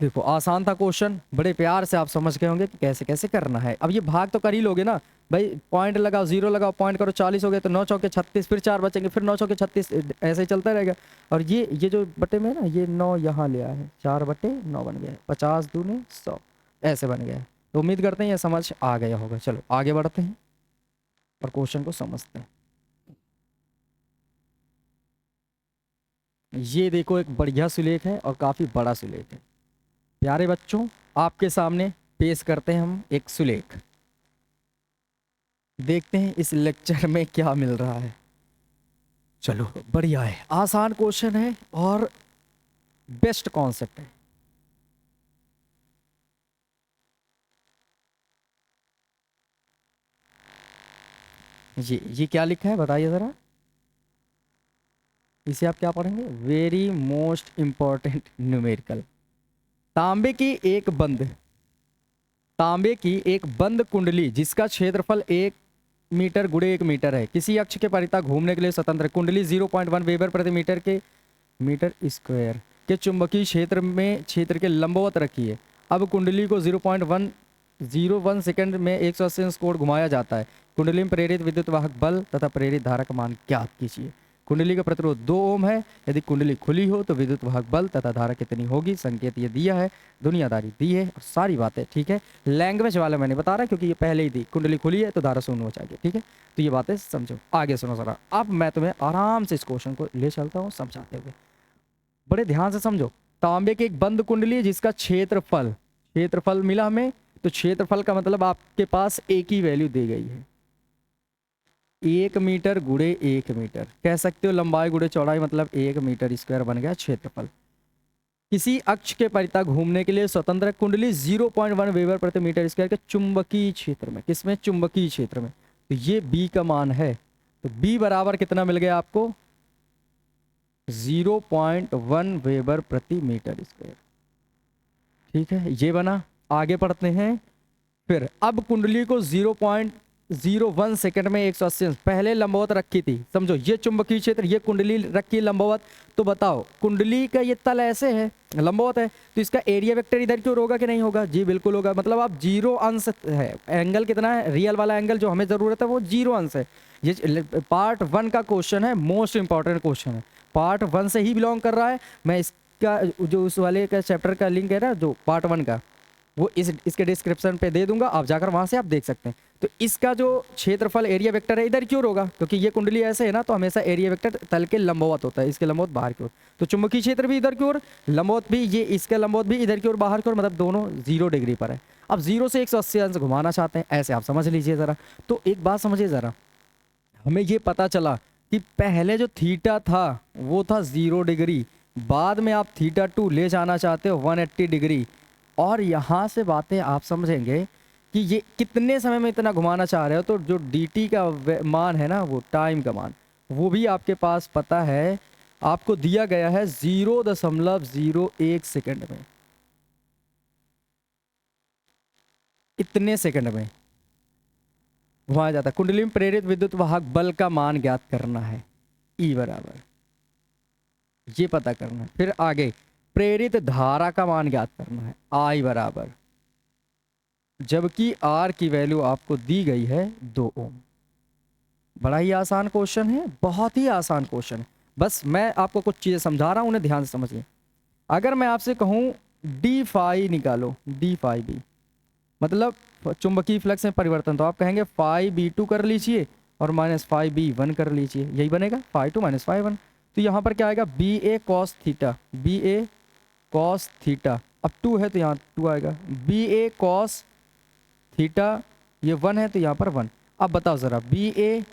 देखो आसान था क्वेश्चन, बड़े प्यार से आप समझ गए होंगे कि कैसे कैसे करना है। अब ये भाग तो कर ही लोगे ना भाई, पॉइंट लगाओ, जीरो लगाओ, पॉइंट करो, 40 हो गए तो 9 चौके 36, फिर 4 बचेंगे, फिर 9 चौके 36, ऐसे ही चलता रहेगा। और ये जो बटे में है ना, ये 9 यहाँ ले आया है, 4/9 बन गया है, 50 दूने 100 ऐसे बन गया है। तो उम्मीद करते हैं ये समझ आ गया होगा। चलो आगे बढ़ते हैं और क्वेश्चन को समझते हैं। ये देखो एक बढ़िया सुलेख है और काफ़ी बड़ा सुलेख है। प्यारे बच्चों आपके सामने पेश करते हैं हम एक सुलेख, देखते हैं इस लेक्चर में क्या मिल रहा है। चलो बढ़िया है, आसान क्वेश्चन है और बेस्ट कॉन्सेप्ट है। ये क्या लिखा है बताइए जरा, इसे आप क्या पढ़ेंगे, वेरी मोस्ट इंपॉर्टेंट न्यूमेरिकल। तांबे की एक बंद, तांबे की एक बंद कुंडली जिसका क्षेत्रफल 1 मीटर गुणे 1 मीटर है, किसी अक्ष के परितः घूमने के लिए स्वतंत्र। कुंडली 0.1 वेबर प्रति मीटर स्क्वायर के चुंबकीय क्षेत्र के लंबवत रखी है। अब कुंडली को 0.101 सेकंड में 180 अंश कोण घुमाया जाता है। कुंडली में प्रेरित विद्युत वाहक बल तथा प्रेरित धारा का मान ज्ञात कीजिए। कुंडली का प्रतिरोध 2 ओम है। यदि कुंडली खुली हो तो विद्युत वाहक बल तथा धारा कितनी होगी। संकेत ये दिया है, दुनियादारी दी है, और सारी बातें ठीक है। लैंग्वेज वाला मैंने बता रहा क्योंकि ये पहले ही दी, कुंडली खुली है तो धारा शून्य हो जाएगी, ठीक है। तो ये बातें समझो, आगे सुनो जरा। अब मैं तुम्हें आराम से इस क्वेश्चन को ले चलता हूँ समझाते हुए, बड़े ध्यान से समझो। तांबे की एक बंद कुंडली जिसका क्षेत्रफल मिला हमें, तो क्षेत्रफल का मतलब आपके पास एक ही वैल्यू दी गई है, 1 मीटर गुणे 1 मीटर कह सकते हो। लंबाई गुणे चौड़ाई मतलब 1 मीटर स्क्वायर बन गया क्षेत्रफल। किसी अक्ष के परितः घूमने के लिए स्वतंत्र कुंडली 0.1 वेबर प्रति मीटर स्क्वायर के चुंबकीय क्षेत्र में, किसमें, चुंबकीय क्षेत्र में। तो ये बी का मान है, तो बी बराबर कितना मिल गया आपको, 0.1 वेबर प्रति मीटर स्क्वायर, ठीक है। ये बना, आगे पढ़ते हैं। फिर अब कुंडली को 0.01 सेकंड में 180 पहले लंबवत रखी थी, समझो ये चुंबकीय क्षेत्र, ये कुंडली रखी लंबवत, तो बताओ कुंडली का ये तल ऐसे है, लंबवत है, तो इसका एरिया वेक्टर इधर की ओर होगा कि नहीं होगा? जी बिल्कुल होगा। मतलब आप 0 अंश है, एंगल कितना है, रियल वाला एंगल जो हमें जरूरत है वो 0 अंश है। ये पार्ट 1 का क्वेश्चन है, मोस्ट इंपॉर्टेंट क्वेश्चन है, पार्ट 1 से ही बिलोंग कर रहा है। मैं इसका जो उस वाले का चैप्टर का लिंक है ना, जो पार्ट 1 का, वो इसके डिस्क्रिप्शन पे दे दूंगा, आप जाकर वहां से आप देख सकते हैं। तो इसका जो क्षेत्रफल एरिया वेक्टर है इधर की ओर होगा, क्योंकि ये कुंडली ऐसे है ना, तो हमेशा एरिया वेक्टर तल के लंबवत होता है, इसके लंबवत बाहर की ओर। तो चुंबकीय क्षेत्र भी इधर की ओर, लंबवत भी, ये इसके लंबवत भी इधर की ओर बाहर की ओर, मतलब दोनों 0 डिग्री पर है। अब 0 से 180 अंश घुमाना चाहते हैं, ऐसे आप समझ लीजिए ज़रा। तो एक बात समझिए ज़रा, हमें ये पता चला कि पहले जो थीटा था वो था 0 डिग्री, बाद में आप थीटा 2 ले जाना चाहते हो 180 डिग्री, और यहाँ से बातें आप समझेंगे कि ये कितने समय में इतना घुमाना चाह रहे हो। तो जो dt का मान है ना, वो टाइम का मान, वो भी आपके पास पता है, आपको दिया गया है 0.01 सेकंड में, इतने सेकंड में घुमाया जाता है। कुंडली में प्रेरित विद्युत वाहक बल का मान ज्ञात करना है, E बराबर, ये पता करना है। फिर आगे प्रेरित धारा का मान ज्ञात करना है, I बराबर, जबकि R की वैल्यू आपको दी गई है 2 ओम। बड़ा ही आसान क्वेश्चन है, बहुत ही आसान क्वेश्चन है। बस मैं आपको कुछ चीज़ें समझा रहा हूँ, उन्हें ध्यान से समझिए। अगर मैं आपसे कहूँ डी फाई निकालो, डी फाई बी मतलब चुंबकीय फ्लक्स में परिवर्तन, तो आप कहेंगे फाई बी टू कर लीजिए और माइनस फाई बी वन कर लीजिए, यही बनेगा, phi two minus phi one. तो यहाँ पर क्या आएगा, B A cos theta, B A cos theta, अब 2 है तो यहाँ 2 आएगा, बी ए कॉस थीटा, ये 1 है तो यहाँ पर 1। अब बताओ ज़रा, बी ए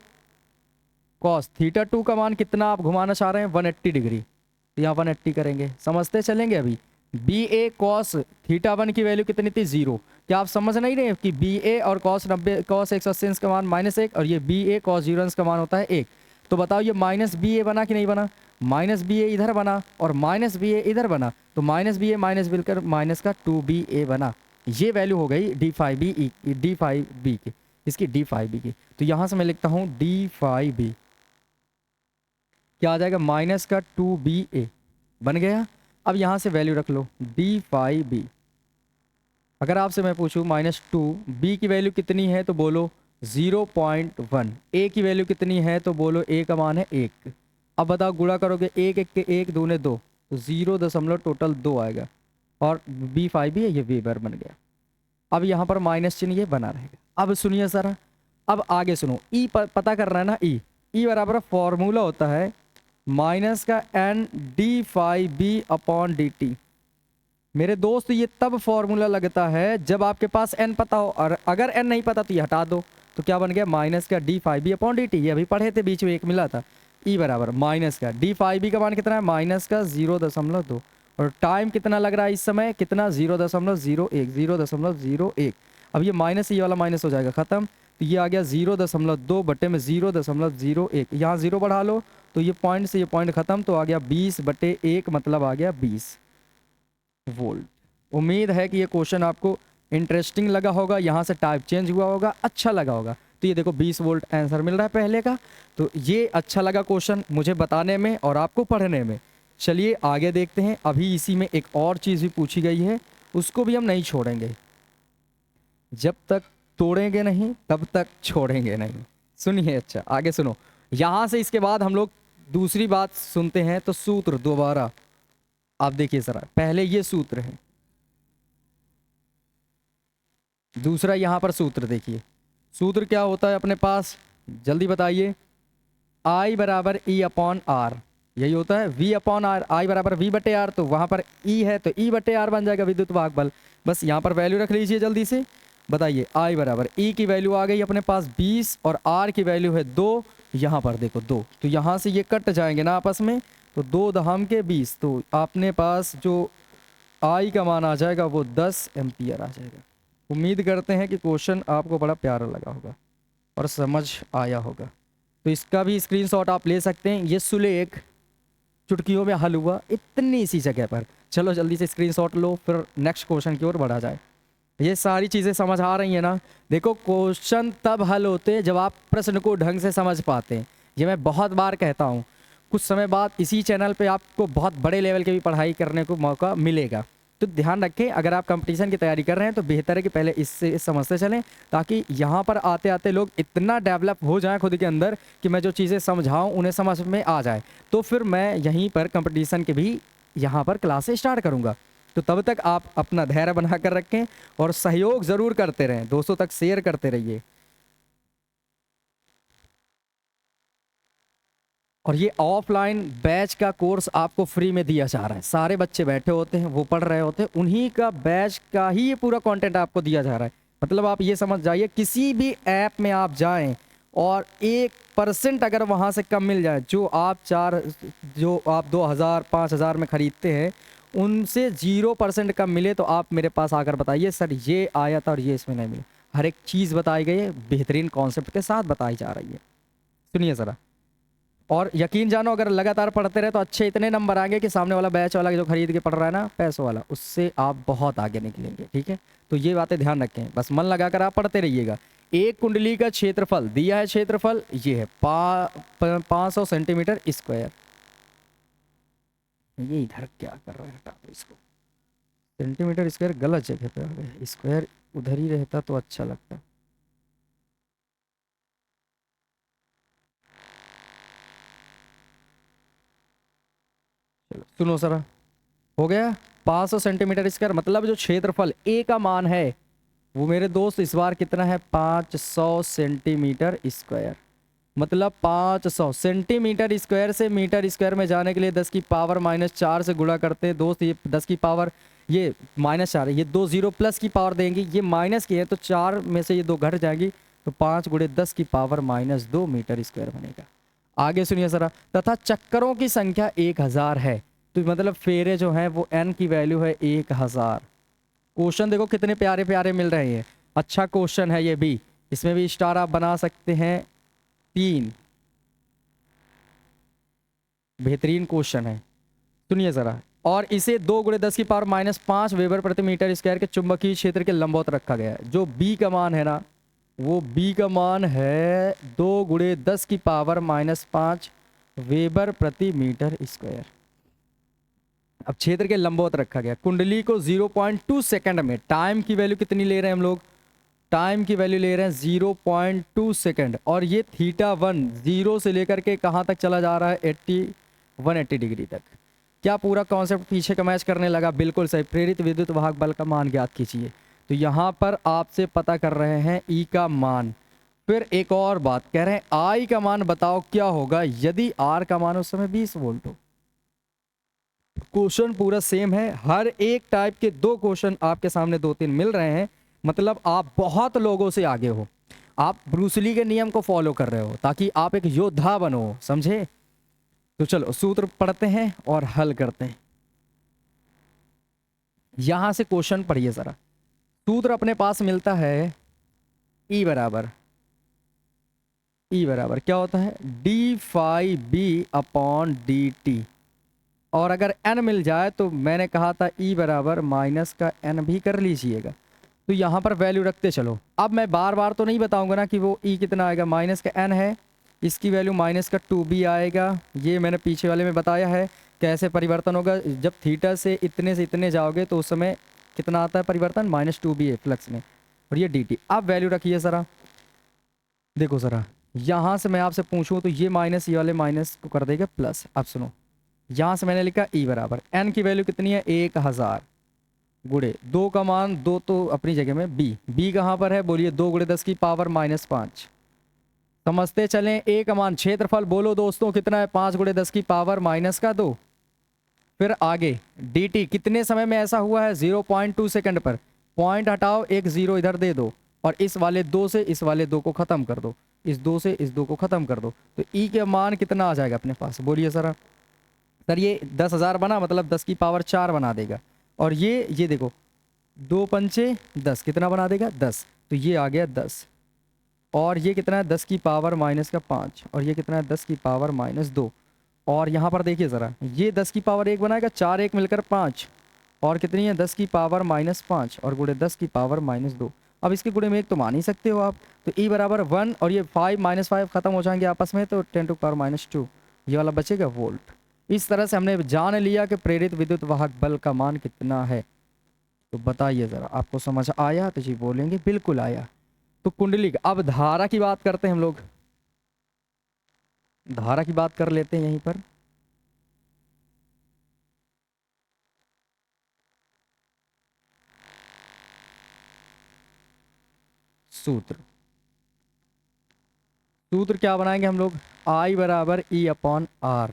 कॉस थीटा 2 का मान कितना आप घुमाना चाह रहे हैं, 180 डिग्री, तो यहाँ 180 करेंगे, समझते चलेंगे। अभी बी ए कॉस थीटा 1 की वैल्यू कितनी थी, 0। क्या आप समझ नहीं रहे कि बी ए और कॉस 90 कॉस 180 का मान -1, और ये बी ए कॉस 0 का मान होता है 1। तो बताओ ये माइनस बी ए बना कि नहीं बना, माइनस बी ए इधर बना और माइनस बी ए इधर बना, तो माइनस बी ए माइनस बिलकर माइनस का 2ba बना। ये वैल्यू हो गई डी फाई बी की, इसकी डी फाई बी की। तो यहाँ से मैं लिखता हूँ डी फाई बी, क्या आ जाएगा, माइनस का 2ba बन गया। अब यहाँ से वैल्यू रख लो डी फाई बी। अगर आपसे मैं पूछूं -2, बी की वैल्यू कितनी है तो बोलो 0.1, ए की वैल्यू कितनी है तो बोलो ए का मान है 1। अब बताओ गुणा करोगे 1 1 के 1 दूने 2, तो 0 टोटल 2 आएगा, और बी फाइव भी है, ये वेबर बन गया। अब यहाँ पर माइनस चिन्ह ये बना रहेगा। अब सुनिए सर, अब आगे सुनो, ई पता करना है ना, ई बराबर फॉर्मूला होता है माइनस का n D phi B upon D T. मेरे दोस्त ये तब फॉर्मूला लगता है जब आपके पास n पता हो, और अगर n नहीं पता तो ये हटा दो, तो क्या बन गया, माइनस का D phi B upon D T. ये अभी पढ़े थे, बीच में एक मिला था। ई बराबर माइनस का डी फाई बी का मान कितना है, माइनस का 0.2, और टाइम कितना लग रहा है इस समय, कितना 0.01। अब ये माइनस, ये वाला माइनस हो जाएगा खत्म, तो ये आ गया 0.2 बटे में 0.01। यहाँ 0 बढ़ा लो तो ये पॉइंट से ये पॉइंट खत्म, तो आ गया 20/1, मतलब आ गया 20 वोल्ट। उम्मीद है कि ये क्वेश्चन आपको इंटरेस्टिंग लगा होगा, यहाँ से टाइप चेंज हुआ होगा, अच्छा लगा होगा। तो ये देखो 20 वोल्ट आंसर मिल रहा है पहले का। तो ये अच्छा लगा क्वेश्चन मुझे बताने में और आपको पढ़ने में। चलिए आगे देखते हैं। अभी इसी में एक और चीज़ भी पूछी गई है, उसको भी हम नहीं छोड़ेंगे, जब तक तोड़ेंगे नहीं तब तक छोड़ेंगे नहीं। सुनिए, अच्छा आगे सुनो। यहाँ से इसके बाद हम लोग दूसरी बात सुनते हैं, तो सूत्र दोबारा आप देखिए जरा, पहले ये सूत्र है, दूसरा यहाँ पर सूत्र देखिए। सूत्र क्या होता है अपने पास, जल्दी बताइए। I बराबर E अपॉन आर, यही होता है। V अपॉन आर, I बराबर V बटे आर, तो वहाँ पर E है तो E बटे आर बन जाएगा विद्युत वाहक बल। बस यहाँ पर वैल्यू रख लीजिए जल्दी से। बताइए I बराबर E की वैल्यू आ गई अपने पास 20 और R की वैल्यू है 2। यहाँ पर देखो 2, तो यहाँ से ये कट जाएंगे ना आपस में, तो 2 दहम के 20, तो आपने पास जो I का मान आ जाएगा वो 10 एम्पियर आ जाएगा। उम्मीद करते हैं कि क्वेश्चन आपको बड़ा प्यारा लगा होगा और समझ आया होगा। तो इसका भी स्क्रीनशॉट आप ले सकते हैं। ये सुलेख चुटकियों में हल हुआ इतनी सी जगह पर। चलो जल्दी से स्क्रीनशॉट लो, फिर नेक्स्ट क्वेश्चन की ओर बढ़ा जाए। ये सारी चीज़ें समझ आ रही हैं ना। देखो क्वेश्चन तब हल होते हैं जब आप प्रश्न को ढंग से समझ पाते हैं। ये मैं बहुत बार कहता हूँ। कुछ समय बाद इसी चैनल पे आपको बहुत बड़े लेवल की भी पढ़ाई करने को मौका मिलेगा। तो ध्यान रखें, अगर आप कंपटीशन की तैयारी कर रहे हैं तो बेहतर है कि पहले इससे समझते चलें, ताकि यहाँ पर आते आते लोग इतना डेवलप हो जाएं खुद के अंदर कि मैं जो चीज़ें समझाऊँ उन्हें समझ में आ जाए। तो फिर मैं यहीं पर कंपटीशन के भी यहाँ पर क्लासेस स्टार्ट करूँगा। तो तब तक आप अपना धैर्य बना कर रखें और सहयोग ज़रूर करते रहें, दोस्तों तक शेयर करते रहिए। और ये ऑफलाइन बैच का कोर्स आपको फ्री में दिया जा रहा है। सारे बच्चे बैठे होते हैं, वो पढ़ रहे होते हैं, उन्हीं का बैच का ही ये पूरा कंटेंट आपको दिया जा रहा है। मतलब आप ये समझ जाइए, किसी भी ऐप में आप जाएं और 1% अगर वहाँ से कम मिल जाए, जो आप 2000 5000 में ख़रीदते हैं, उनसे 0% कम मिले तो आप मेरे पास आकर बताइए सर ये आया था और ये इसमें नहीं मिला। हर एक चीज़ बताई गई है, बेहतरीन कॉन्सेप्ट के साथ बताई जा रही है। सुनिए ज़रा, और यकीन जानो अगर लगातार पढ़ते रहे तो अच्छे इतने नंबर आएंगे कि सामने वाला बैच वाला जो खरीद के पढ़ रहा है ना, पैसों वाला, उससे आप बहुत आगे निकलेंगे। ठीक है, तो ये बातें ध्यान रखें, बस मन लगाकर आप पढ़ते रहिएगा। एक कुंडली का क्षेत्रफल दिया है, क्षेत्रफल ये है 500 सेंटीमीटर स्क्वायर। ये इधर क्या कर रहा है, हटा दो इसको। सेंटीमीटर स्क्वायर गलत जगह पे आ गए, स्क्वायर उधर ही रहता तो अच्छा लगता। चलो सुनो सर, हो गया 500 सेंटीमीटर स्क्वायर। मतलब जो क्षेत्रफल ए का मान है वो मेरे दोस्त इस बार कितना है, 500 सेंटीमीटर स्क्वायर। मतलब 500 सेंटीमीटर स्क्वायर से मीटर स्क्वायर में जाने के लिए 10 की पावर -4 से गुणा करते हैं दोस्त। ये 10 की पावर, ये -4 है, ये 2 जीरो प्लस की पावर देंगी, ये माइनस की है तो 4 में से ये 2 घट जाएंगी, तो 5 गुणे 10 की पावर -2 मीटर स्क्वायर बनेगा। आगे सुनिए जरा, तथा चक्करों की संख्या 1000 है। तो मतलब फेरे जो हैं वो n की वैल्यू है 1000। क्वेश्चन देखो कितने प्यारे प्यारे मिल रहे हैं। अच्छा क्वेश्चन है ये भी, इसमें भी स्टार आप बना सकते हैं 3। बेहतरीन क्वेश्चन है, सुनिए जरा। और इसे 2 गुणे 10 की पावर -5 वेबर प्रति मीटर स्क्वायर के चुंबकीय क्षेत्र के लंबवत रखा गया है। जो बी का मान है ना, वो बी का मान है 2 गुणे 10 की पावर -5 वेबर प्रति मीटर स्क्वायर। अब क्षेत्र के लंबवत रखा गया। कुंडली को 0.2 सेकंड में, टाइम की वैल्यू कितनी ले रहे हैं हम लोग, टाइम की वैल्यू ले रहे हैं 0.2 सेकंड। और ये θ1 0 से लेकर के कहाँ तक चला जा रहा है, 180 डिग्री तक। क्या पूरा कॉन्सेप्ट पीछे का मैच करने लगा, बिल्कुल सही। प्रेरित विद्युत वाहक बल का मान ज्ञात कीजिए। तो यहाँ पर आपसे पता कर रहे हैं ई का मान। फिर एक और बात कह रहे हैं, आई का मान बताओ क्या होगा यदि आर का मान उस समय 20 वोल्ट हो। क्वेश्चन पूरा सेम है, हर एक टाइप के 2 क्वेश्चन आपके सामने 2-3 मिल रहे हैं। मतलब आप बहुत लोगों से आगे हो, आप ब्रूसली के नियम को फॉलो कर रहे हो ताकि आप एक योद्धा बनो, समझे। तो चलो सूत्र पढ़ते हैं और हल करते हैं। यहां से क्वेश्चन पढ़िए जरा। सूत्र अपने पास मिलता है ई बराबर क्या होता है, d∅b/dt। और अगर n मिल जाए तो मैंने कहा था ई बराबर माइनस का n भी कर लीजिएगा। तो यहाँ पर वैल्यू रखते चलो। अब मैं बार बार तो नहीं बताऊंगा ना कि वो ई कितना आएगा, माइनस का n है, इसकी वैल्यू माइनस का 2b आएगा। ये मैंने पीछे वाले में बताया है कैसे परिवर्तन होगा। जब थीटा से इतने जाओगे तो उस समय कितना आता है परिवर्तन, -2b है फ्लक्स में। और ये dt। अब वैल्यू रखिए ज़रा, देखो ज़रा, यहाँ से मैं आपसे पूछूँ तो ये माइनस, ये वाले माइनस को कर देगा प्लस। अब सुनो, यहाँ से मैंने लिखा ई बराबर n की वैल्यू कितनी है 1000 गुणे 2 का मान 2 तो अपनी जगह में, b कहाँ पर है बोलिए, 2 गुणे 10 की पावर -5। समझते चलें। ए का मान क्षेत्रफल बोलो दोस्तों कितना है, 5 गुणे 10 की पावर -2। फिर आगे dt कितने समय में ऐसा हुआ है, 0.2 सेकंड पर। पॉइंट हटाओ, एक 0 इधर दे दो और इस वाले 2 से इस वाले 2 को खत्म कर दो, इस 2 से इस 2 को खत्म कर दो। तो ई के मान कितना आ जाएगा अपने पास, बोलिए सर। सर ये 10,000 बना, मतलब 10 की पावर 4 बना देगा। और ये देखो 2 पंचे 10 कितना बना देगा, 10। तो ये आ गया 10। और ये कितना है, 10 की पावर -5। और ये कितना है, 10 की पावर -2। और यहाँ पर देखिए ज़रा, ये 10 की पावर 1 बनाएगा, 4 1 मिलकर 5। और कितनी है 10 की पावर -5 और गुणे 10 की पावर -2। अब इसके गुणे में एक तो मान ही सकते हो आप, तो e बराबर 1 और ये 5 -5 खत्म हो जाएंगे आपस में, तो 10 टू पावर -2 ये वाला बचेगा वोल्ट। इस तरह से हमने जान लिया कि प्रेरित विद्युत वाहक बल का मान कितना है। तो बताइए ज़रा, आपको समझ आया? तो जी बोलेंगे बिल्कुल आया। तो कुंडली अब धारा की बात करते हैं हम लोग, धारा की बात कर लेते हैं यहीं पर। सूत्र सूत्र क्या बनाएंगे हम लोग, I बराबर E अपॉन R।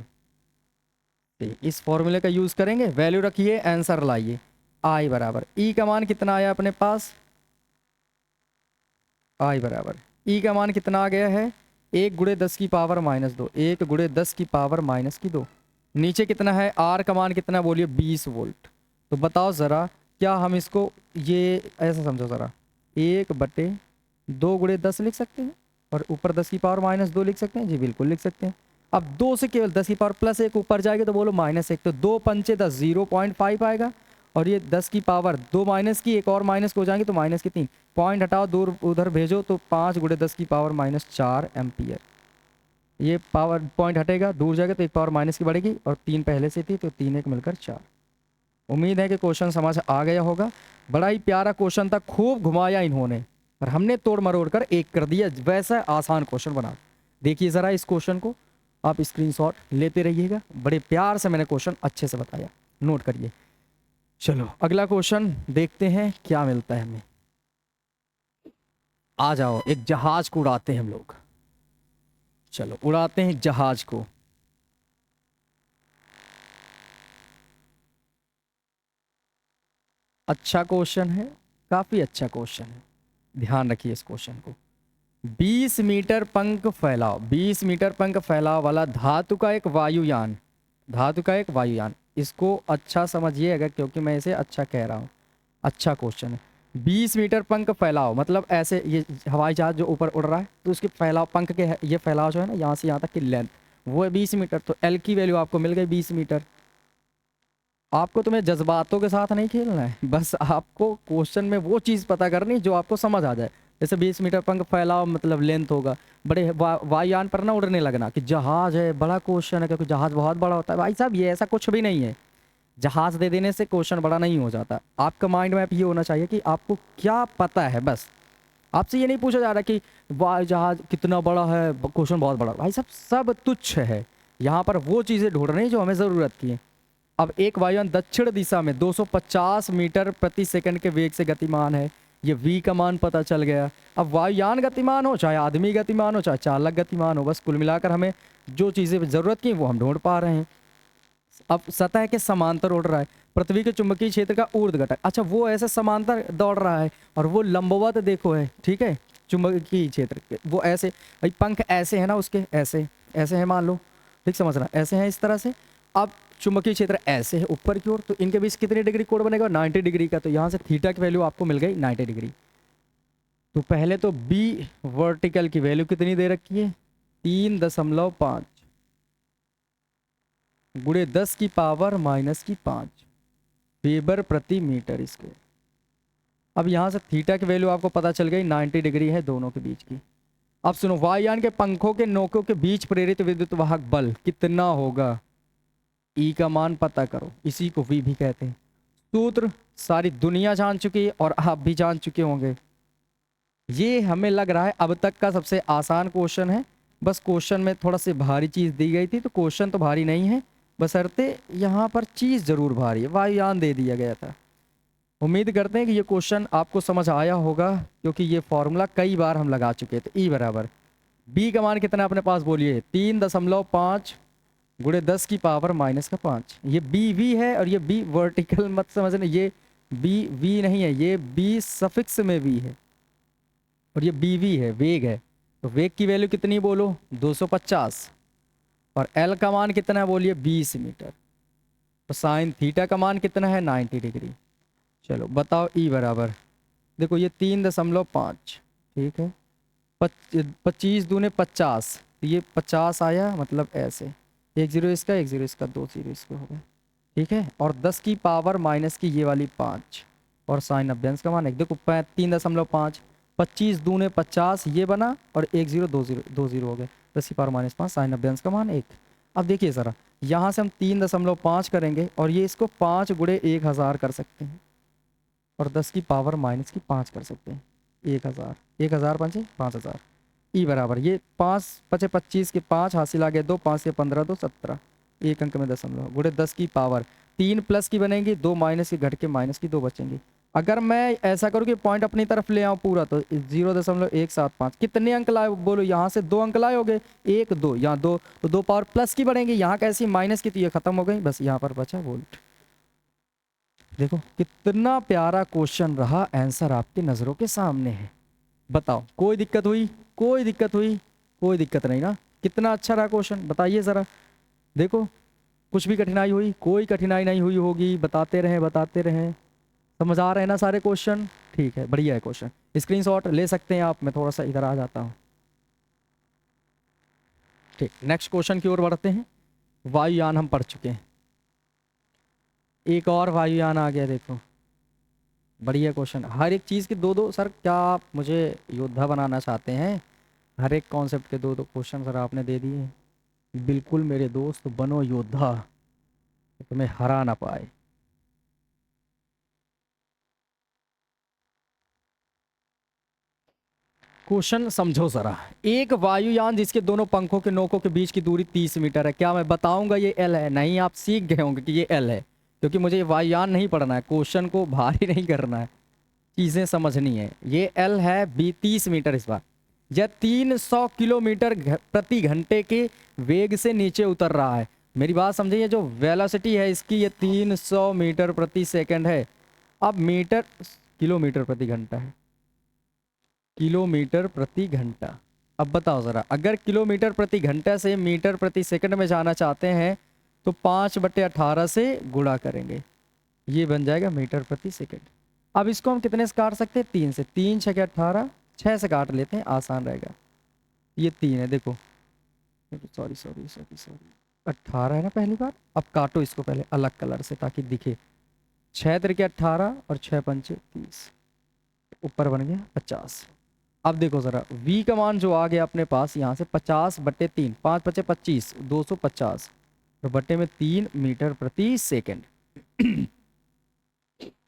इस फॉर्मूले का यूज करेंगे, वैल्यू रखिए, आंसर लाइए। I बराबर E का मान कितना आया अपने पास, I बराबर E का मान कितना आ गया है, 1 गुणे 10 की पावर -2, 1 गुणे 10 की पावर -2। नीचे कितना है, R का मान कितना बोलिए 20 वोल्ट। तो बताओ ज़रा, क्या हम इसको ये ऐसा समझो ज़रा, 1/2 गुणे 10 लिख सकते हैं और ऊपर 10 की पावर -2 लिख सकते हैं? जी बिल्कुल लिख सकते हैं। अब 2 से केवल 10 की पावर +1 ऊपर जाएगी तो बोलो -1, तो 2 पंचे 10, 0.5 आएगा। और ये 10 की पावर 2 माइनस की, एक और माइनस को हो जाएंगे तो -3, पॉइंट हटाओ दूर उधर भेजो, तो 5 गुणे 10 की पावर -4 एम्पियर। ये पावर पॉइंट हटेगा दूर जाएगा तो एक पावर माइनस की बढ़ेगी, और 3 पहले से थी तो 3 एक मिलकर 4। उम्मीद है कि क्वेश्चन समझ आ गया होगा। बड़ा ही प्यारा क्वेश्चन था, खूब घुमाया इन्होंने और हमने तोड़ मरोड़ कर एक कर दिया, वैसा आसान क्वेश्चन बना। देखिए ज़रा इस क्वेश्चन को, आप स्क्रीनशॉट लेते रहिएगा, बड़े प्यार से मैंने क्वेश्चन अच्छे से बताया, नोट करिए। चलो अगला क्वेश्चन देखते हैं क्या मिलता है हमें। आ जाओ, एक जहाज को उड़ाते हैं हम लोग। चलो उड़ाते हैं जहाज को। अच्छा क्वेश्चन है, काफी अच्छा क्वेश्चन है, ध्यान रखिए इस क्वेश्चन को। 20 मीटर पंख फैलाव, 20 मीटर पंख फैलाव वाला धातु का एक वायुयान, धातु का एक वायुयान, इसको अच्छा समझिए अगर, क्योंकि मैं इसे अच्छा कह रहा हूँ। अच्छा क्वेश्चन है। 20 मीटर पंख फैलाव मतलब ऐसे, ये हवाई जहाज जो ऊपर उड़ रहा है तो उसके फैलाव, पंख के ये फैलाव जो है ना, यहाँ से यहाँ तक की लेंथ वो है 20 मीटर। तो एल की वैल्यू आपको मिल गई 20 मीटर। आपको तुम्हें जज्बातों के साथ नहीं खेलना है, बस आपको क्वेश्चन में वो चीज़ पता करनी जो आपको समझ आ जाए। जैसे 20 मीटर पंख फैलाव मतलब लेंथ होगा, बड़े वायुयान पर ना उड़ने लगना कि जहाज है, बड़ा क्वेश्चन है क्योंकि जहाज बहुत बड़ा होता है। भाई साहब ये ऐसा कुछ भी नहीं है, जहाज दे देने से क्वेश्चन बड़ा नहीं हो जाता। आपका माइंड मैप ये होना चाहिए कि आपको क्या पता है, बस आपसे ये नहीं पूछा जा रहा कि वायु जहाज कितना बड़ा है, क्वेश्चन बहुत बड़ा। भाई साहब सब तुच्छ है, यहाँ पर वो चीज़ें ढूंढ रही हैं जो हमें ज़रूरत की है। अब एक वायुयान दक्षिण दिशा में 250 मीटर प्रति सेकंड के वेग से गतिमान है, ये v का मान पता चल गया। अब वायुयान गतिमान हो, चाहे आदमी गतिमान हो, चाहे चालक गतिमान हो, बस कुल मिलाकर हमें जो चीज़ें ज़रूरत की वो हम ढूंढ पा रहे हैं। अब सतह के समांतर उड़ रहा है, पृथ्वी के चुंबकीय क्षेत्र का ऊर्ध्व घटक, अच्छा वो ऐसे समांतर दौड़ रहा है और वो लंबवत देखो है, ठीक है, चुंबकीय क्षेत्र के वो ऐसे, भाई पंख ऐसे है ना उसके, ऐसे ऐसे है मान लो, ठीक समझना, ऐसे हैं इस तरह से। अब चुंबकीय क्षेत्र ऐसे है ऊपर की ओर, तो इनके बीच कितने डिग्री कोण बनेगा, 90 डिग्री का। तो यहाँ से थीटा की वैल्यू आपको मिल गई 90 डिग्री। तो पहले तो बी वर्टिकल की वैल्यू कितनी दे रखी है, 3.5 गुणे 10 की पावर -5 वेबर प्रति मीटर स्क्वायर। अब यहाँ से थीटा की वैल्यू आपको पता चल गई 90 डिग्री है दोनों के बीच की। अब सुनो, वायुयान के पंखों के नोकों के बीच प्रेरित विद्युत वाहक बल कितना होगा, ई का मान पता करो, इसी को वी भी कहते हैं। सूत्र सारी दुनिया जान चुकी है और आप भी जान चुके होंगे। ये हमें लग रहा है अब तक का सबसे आसान क्वेश्चन है। बस क्वेश्चन में थोड़ा सी भारी चीज़ दी गई थी, तो क्वेश्चन तो भारी नहीं है, बशर्ते यहाँ पर चीज़ ज़रूर भारी है, वायुयान दे दिया गया था। उम्मीद करते हैं कि ये क्वेश्चन आपको समझ आया होगा, क्योंकि ये फॉर्मूला कई बार हम लगा चुके थे। ई बराबर बी का मान कितना अपने पास बोलिए, 3.5 गुणे 10 की पावर -5। ये बी वी है और ये बी वर्टिकल मत समझना, ये बी वी नहीं है, ये बी सफिक्स में वी है और ये बी वी है, वेग है। तो वेग की वैल्यू कितनी बोलो, 250, और एल का मान कितना है बोलिए 20 मीटर। तो साइन थीटा का मान कितना है 90 डिग्री। चलो बताओ ई बराबर, देखो ये 3.5, ठीक है, 25 दूने 50, तो ये 50 आया, मतलब ऐसे 1 0 इसका 1 0 इसका 2 0 इसका हो गया, ठीक है, और 10 की पावर माइनस की ये वाली 5 और साइन 90 अंश का मान 1। देखो 3.5, 25 दूने 50 ये बना और 1 0 2 0 2 0 हो गए। 10 की पावर माइनस 5 साइन 90 अंश का मान 1। अब देखिए ज़रा, यहाँ से हम 3.5 करेंगे और ये इसको 5 गुणे 1000 कर सकते हैं और 10 की पावर माइनस की 5 कर सकते हैं। 1000, 1000 पंचे 5000 ई बराबर ये 5 पचे 25 के 5 हासिल आ गए 2, 5 से 15 2 17, एक अंक में दशमलव गुणे 10 की पावर 3 प्लस की बनेगी, 2 माइनस की घट के माइनस की 2 बचेंगी। अगर मैं ऐसा करूँ कि पॉइंट अपनी तरफ ले आऊँ पूरा तो 0.175 कितने अंक लाए बोलो, यहाँ से 2 अंक लाए होगे, 1 2 यहाँ 2 तो 2 पावर प्लस की बढ़ेंगी, यहाँ कैसी माइनस की तो ये खत्म हो गई, बस यहाँ पर बचा वोल्ट। देखो कितना प्यारा क्वेश्चन रहा, आंसर आपकी नज़रों के सामने है। बताओ कोई दिक्कत हुई? कोई दिक्कत हुई? कोई दिक्कत नहीं ना। कितना अच्छा रहा क्वेश्चन, बताइए ज़रा। देखो कुछ भी कठिनाई हुई? कोई कठिनाई नहीं हुई होगी, बताते रहें बताते रहें। समझ आ रहे हैं ना सारे क्वेश्चन? ठीक है, बढ़िया है क्वेश्चन, स्क्रीनशॉट ले सकते हैं आप। मैं थोड़ा सा इधर आ जाता हूँ। ठीक, नेक्स्ट क्वेश्चन की ओर बढ़ते हैं। वायुयान हम पढ़ चुके हैं, एक और वायुयान आ गया। देखो बढ़िया क्वेश्चन, हर एक चीज़ के दो दो। सर क्या आप मुझे योद्धा बनाना चाहते हैं? हर एक कॉन्सेप्ट के दो दो क्वेश्चन सर आपने दे दिए। बिल्कुल मेरे दोस्त, बनो योद्धा, तुम्हें हरा ना पाए। क्वेश्चन समझो जरा। एक वायुयान जिसके दोनों पंखों के नोकों के बीच की दूरी 30 मीटर है। क्या मैं बताऊंगा ये एल है? नहीं, आप सीख गए होंगे कि ये एल है, क्योंकि मुझे ये वायुयान नहीं पढ़ना है, क्वेश्चन को भारी नहीं करना है, चीज़ें समझनी है। ये एल है, बी 30 मीटर इस बार। यह 300 किलोमीटर प्रति घंटे के वेग से नीचे उतर रहा है। मेरी बात समझिए, जो वेलोसिटी है इसकी ये 300 मीटर प्रति सेकंड है। अब मीटर, किलोमीटर प्रति घंटा है, किलोमीटर प्रति घंटा। अब बताओ ज़रा, अगर किलोमीटर प्रति घंटा से मीटर प्रति सेकंड में जाना चाहते हैं तो 5/18 से गुणा करेंगे, ये बन जाएगा मीटर प्रति सेकंड। अब इसको हम कितने से काट सकते हैं? 3 से। 3 6 18, 6 से काट लेते हैं, आसान रहेगा। ये 3 है, देखो सॉरी सॉरी सॉरी सॉरी, 18 है ना पहली बार। अब काटो इसको पहले अलग कलर से ताकि दिखे। 6 तिरके 18 और 6 पंचे 30, ऊपर बन गया 50। अब देखो ज़रा, v का मान जो आ गया अपने पास यहाँ से 50/3, 5 पचे 25, 250 और बटे में 3 मीटर प्रति सेकंड।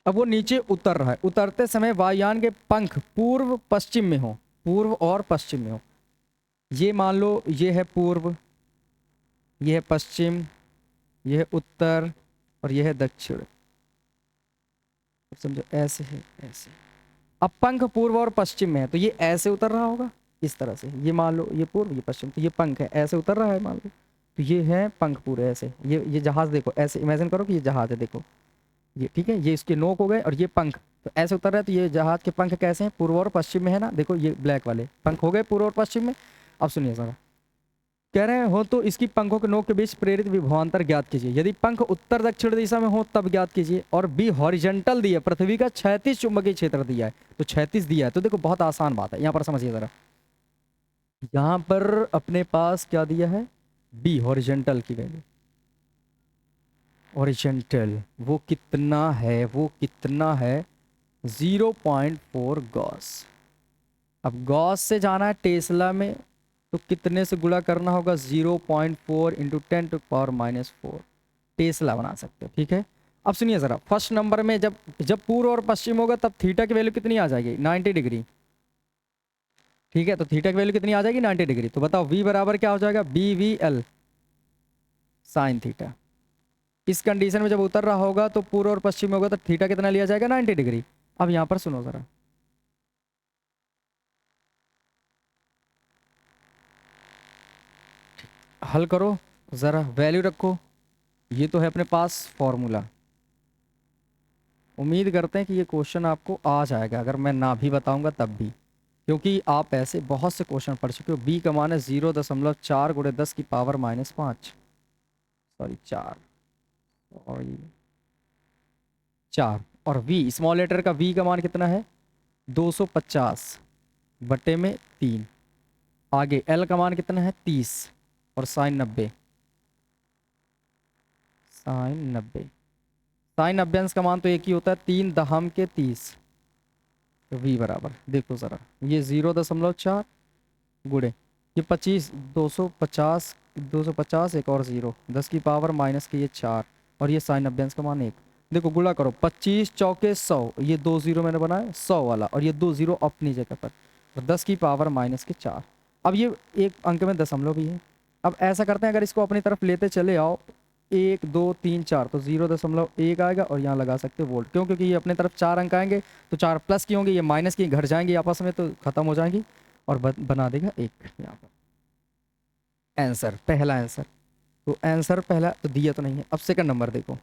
अब वो नीचे उतर रहा है, उतरते समय वायुयान के पंख पूर्व पश्चिम में हो, पूर्व और पश्चिम में हो। ये मान लो ये है पूर्व, ये है पश्चिम, ये है उत्तर और ये है दक्षिण। समझो ऐसे है, ऐसे। अब पंख पूर्व और पश्चिम में है तो ये ऐसे उतर रहा होगा, इस तरह से। ये मान लो ये पूर्व ये पश्चिम, तो ये पंख है ऐसे उतर रहा है मान लो, तो ये है पंख पूरे ऐसे। ये जहाज देखो, ऐसे इमेजिन करो कि ये जहाज है, देखो ये, ठीक है, ये इसके नोक हो गए और ये पंख तो ऐसे उतर रहा है। तो ये जहाज के पंख कैसे हैं? पूर्व और पश्चिम में है ना, देखो ये ब्लैक वाले पंख हो गए पूर्व और पश्चिम में। अब सुनिए जरा, कह रहे हो तो इसकी पंखों के नोक के बीच प्रेरित विभवांतर ज्ञात कीजिए। यदि पंख उत्तर दक्षिण दिशा में हो तब ज्ञात कीजिए। और बी हॉरिजॉन्टल दिया, पृथ्वी का 36 चुंबकीय क्षेत्र दिया है, तो 36 दिया है। तो देखो बहुत आसान बात है, यहाँ पर समझिए जरा। यहाँ पर अपने पास क्या दिया है? बी हॉरिजॉन्टल की वैल्यू। हॉरिजॉन्टल वो कितना है? वो कितना है? 0.4 गॉस। अब गॉस से जाना है टेस्ला में तो कितने से गुणा करना होगा? 0.4 इंटू 10⁻⁻⁴ टेस्ला बना सकते हो, ठीक है। अब सुनिए ज़रा, फर्स्ट नंबर में जब जब पूर्व और पश्चिम होगा तब थीटा की वैल्यू कितनी आ जाएगी? 90 डिग्री, ठीक है। तो थीटा की वैल्यू कितनी आ जाएगी? 90 डिग्री। तो बताओ v बराबर क्या हो जाएगा? BVL sine theta. इस कंडीशन में जब उतर रहा होगा तो पूर्व और पश्चिम में होगा तो थीटा कितना लिया जाएगा? 90 डिग्री। अब यहाँ पर सुनो ज़रा, हल करो ज़रा, वैल्यू रखो। ये तो है अपने पास फॉर्मूला। उम्मीद करते हैं कि ये क्वेश्चन आपको आ जाएगा, अगर मैं ना भी बताऊंगा तब भी, क्योंकि आप ऐसे बहुत से क्वेश्चन पढ़ चुके हो। बी का मान है 0.4 गुणे 10 की पावर -5, सॉरी 4, सॉरी 4। और वी स्मॉल लेटर का वी का मान कितना है? 250 बटे में 3। आगे एल का मान कितना है? 30 और साइन 90, साइन 90। साइन अभ्यंश का मान तो एक ही होता है, 3 दहम के 30। तो v बराबर देखो ज़रा, ये 0.4 गुणे ये 25, 250, 250 एक और 0, 10 की पावर माइनस के ये 4, और ये साइन अभ्यंश का मान 1। देखो गुणा करो, 25 चौके 100, ये 2 0 मैंने बनाया 100 वाला, और ये 2 0 अपनी जगह पर, और 10 की पावर माइनस के 4। अब ये एक अंक में दशमलव भी है। अब ऐसा करते हैं, अगर इसको अपनी तरफ लेते चले आओ, 1 2 3 4, तो 0.1 आएगा, और यहाँ लगा सकते हो वोल्ट। क्यों? क्योंकि ये अपने तरफ 4 अंक आएंगे, तो 4 प्लस की होंगे, ये माइनस की घट जाएंगी आपस में, तो खत्म हो जाएंगी, और बना देगा 1 यहाँ पर। आंसर पहला आंसर, तो आंसर पहला तो दिया तो नहीं है। अब सेकंड नंबर देखो,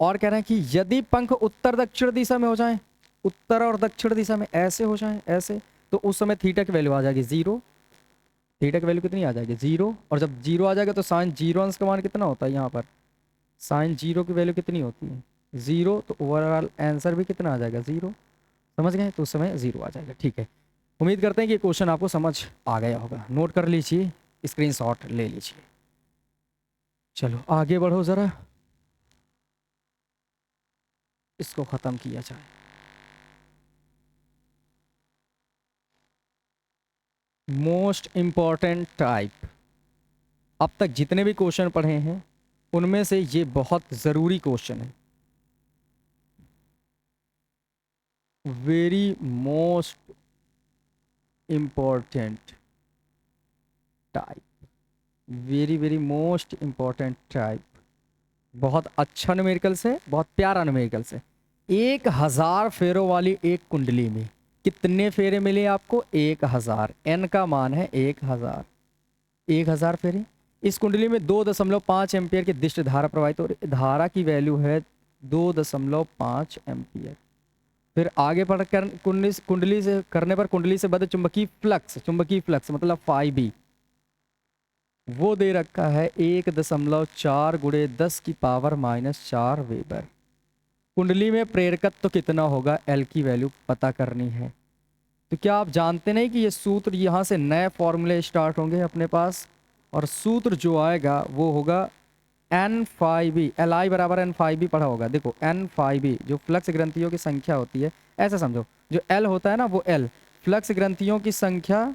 और कह रहे हैं कि यदि पंख उत्तर दक्षिण दिशा में हो जाए, उत्तर और दक्षिण दिशा में ऐसे हो जाए ऐसे, तो उस समय थीटा की वैल्यू आ जाएगी 0। थीटा की वैल्यू कितनी आ जाएगी? 0। और जब 0 आ जाएगा तो साइन 0 अंश का मान कितना होता है? यहाँ पर साइन 0 की वैल्यू कितनी होती है? 0। तो ओवरऑल आंसर भी कितना आ जाएगा? 0। समझ गए? तो उस समय 0 आ जाएगा। ठीक है, उम्मीद करते हैं कि ये क्वेश्चन आपको समझ आ गया होगा। नोट कर लीजिए, स्क्रीनशॉट ले लीजिए। चलो आगे बढ़ो ज़रा, इसको ख़त्म किया जाए। मोस्ट इम्पॉर्टेंट टाइप, अब तक जितने भी क्वेश्चन पढ़े हैं उनमें से ये बहुत ज़रूरी क्वेश्चन है। Very most important type, very very most important type. बहुत अच्छा न्यूमेरिकल्स है, बहुत प्यारा न्यूमेरिकल्स है। 1000 फेरों वाली एक कुंडली में कितने फेरे मिले आपको? 1000। एन का मान है 1000, 1000 फेरे। इस कुंडली में 2.5 एम्पियर की दिष्ट धारा प्रवाहित हो रही, धारा की वैल्यू है 2.5 एम्पियर। फिर आगे बढ़कर कुंडली से करने पर कुंडली से बद्ध चुंबकीय फ्लक्स, चुंबकीय फ्लक्स मतलब φb, वो दे रखा है 1.4 गुणे 10 की पावर-4 वेबर। कुंडली में प्रेरकत्व कितना होगा? एल की वैल्यू पता करनी है। तो क्या आप जानते नहीं कि ये सूत्र, यहाँ से नए फॉर्मूले स्टार्ट होंगे अपने पास, और सूत्र जो आएगा वो होगा N five B. L I बराबर एन फाइव बी पढ़ा होगा। देखो एन फाइव बी जो फ्लक्स ग्रंथियों की संख्या होती है, ऐसा समझो, जो एल होता है ना, वो एल फ्लक्स ग्रंथियों की संख्या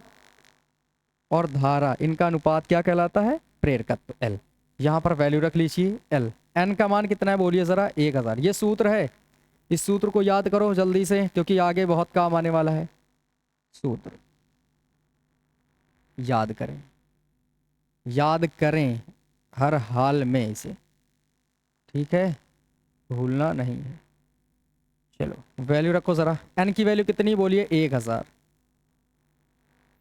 और धारा, इनका अनुपात क्या कहलाता है? प्रेरकत्व एल। यहाँ पर वैल्यू रख लीजिए एल। एन का मान कितना है बोलिए ज़रा? 1000। ये सूत्र है, इस सूत्र को याद करो जल्दी से, क्योंकि आगे बहुत काम आने वाला है। सूत्र याद करें, याद करें हर हाल में इसे, ठीक है? भूलना नहीं है। चलो वैल्यू रखो ज़रा। एन की वैल्यू कितनी बोलिए? 1000।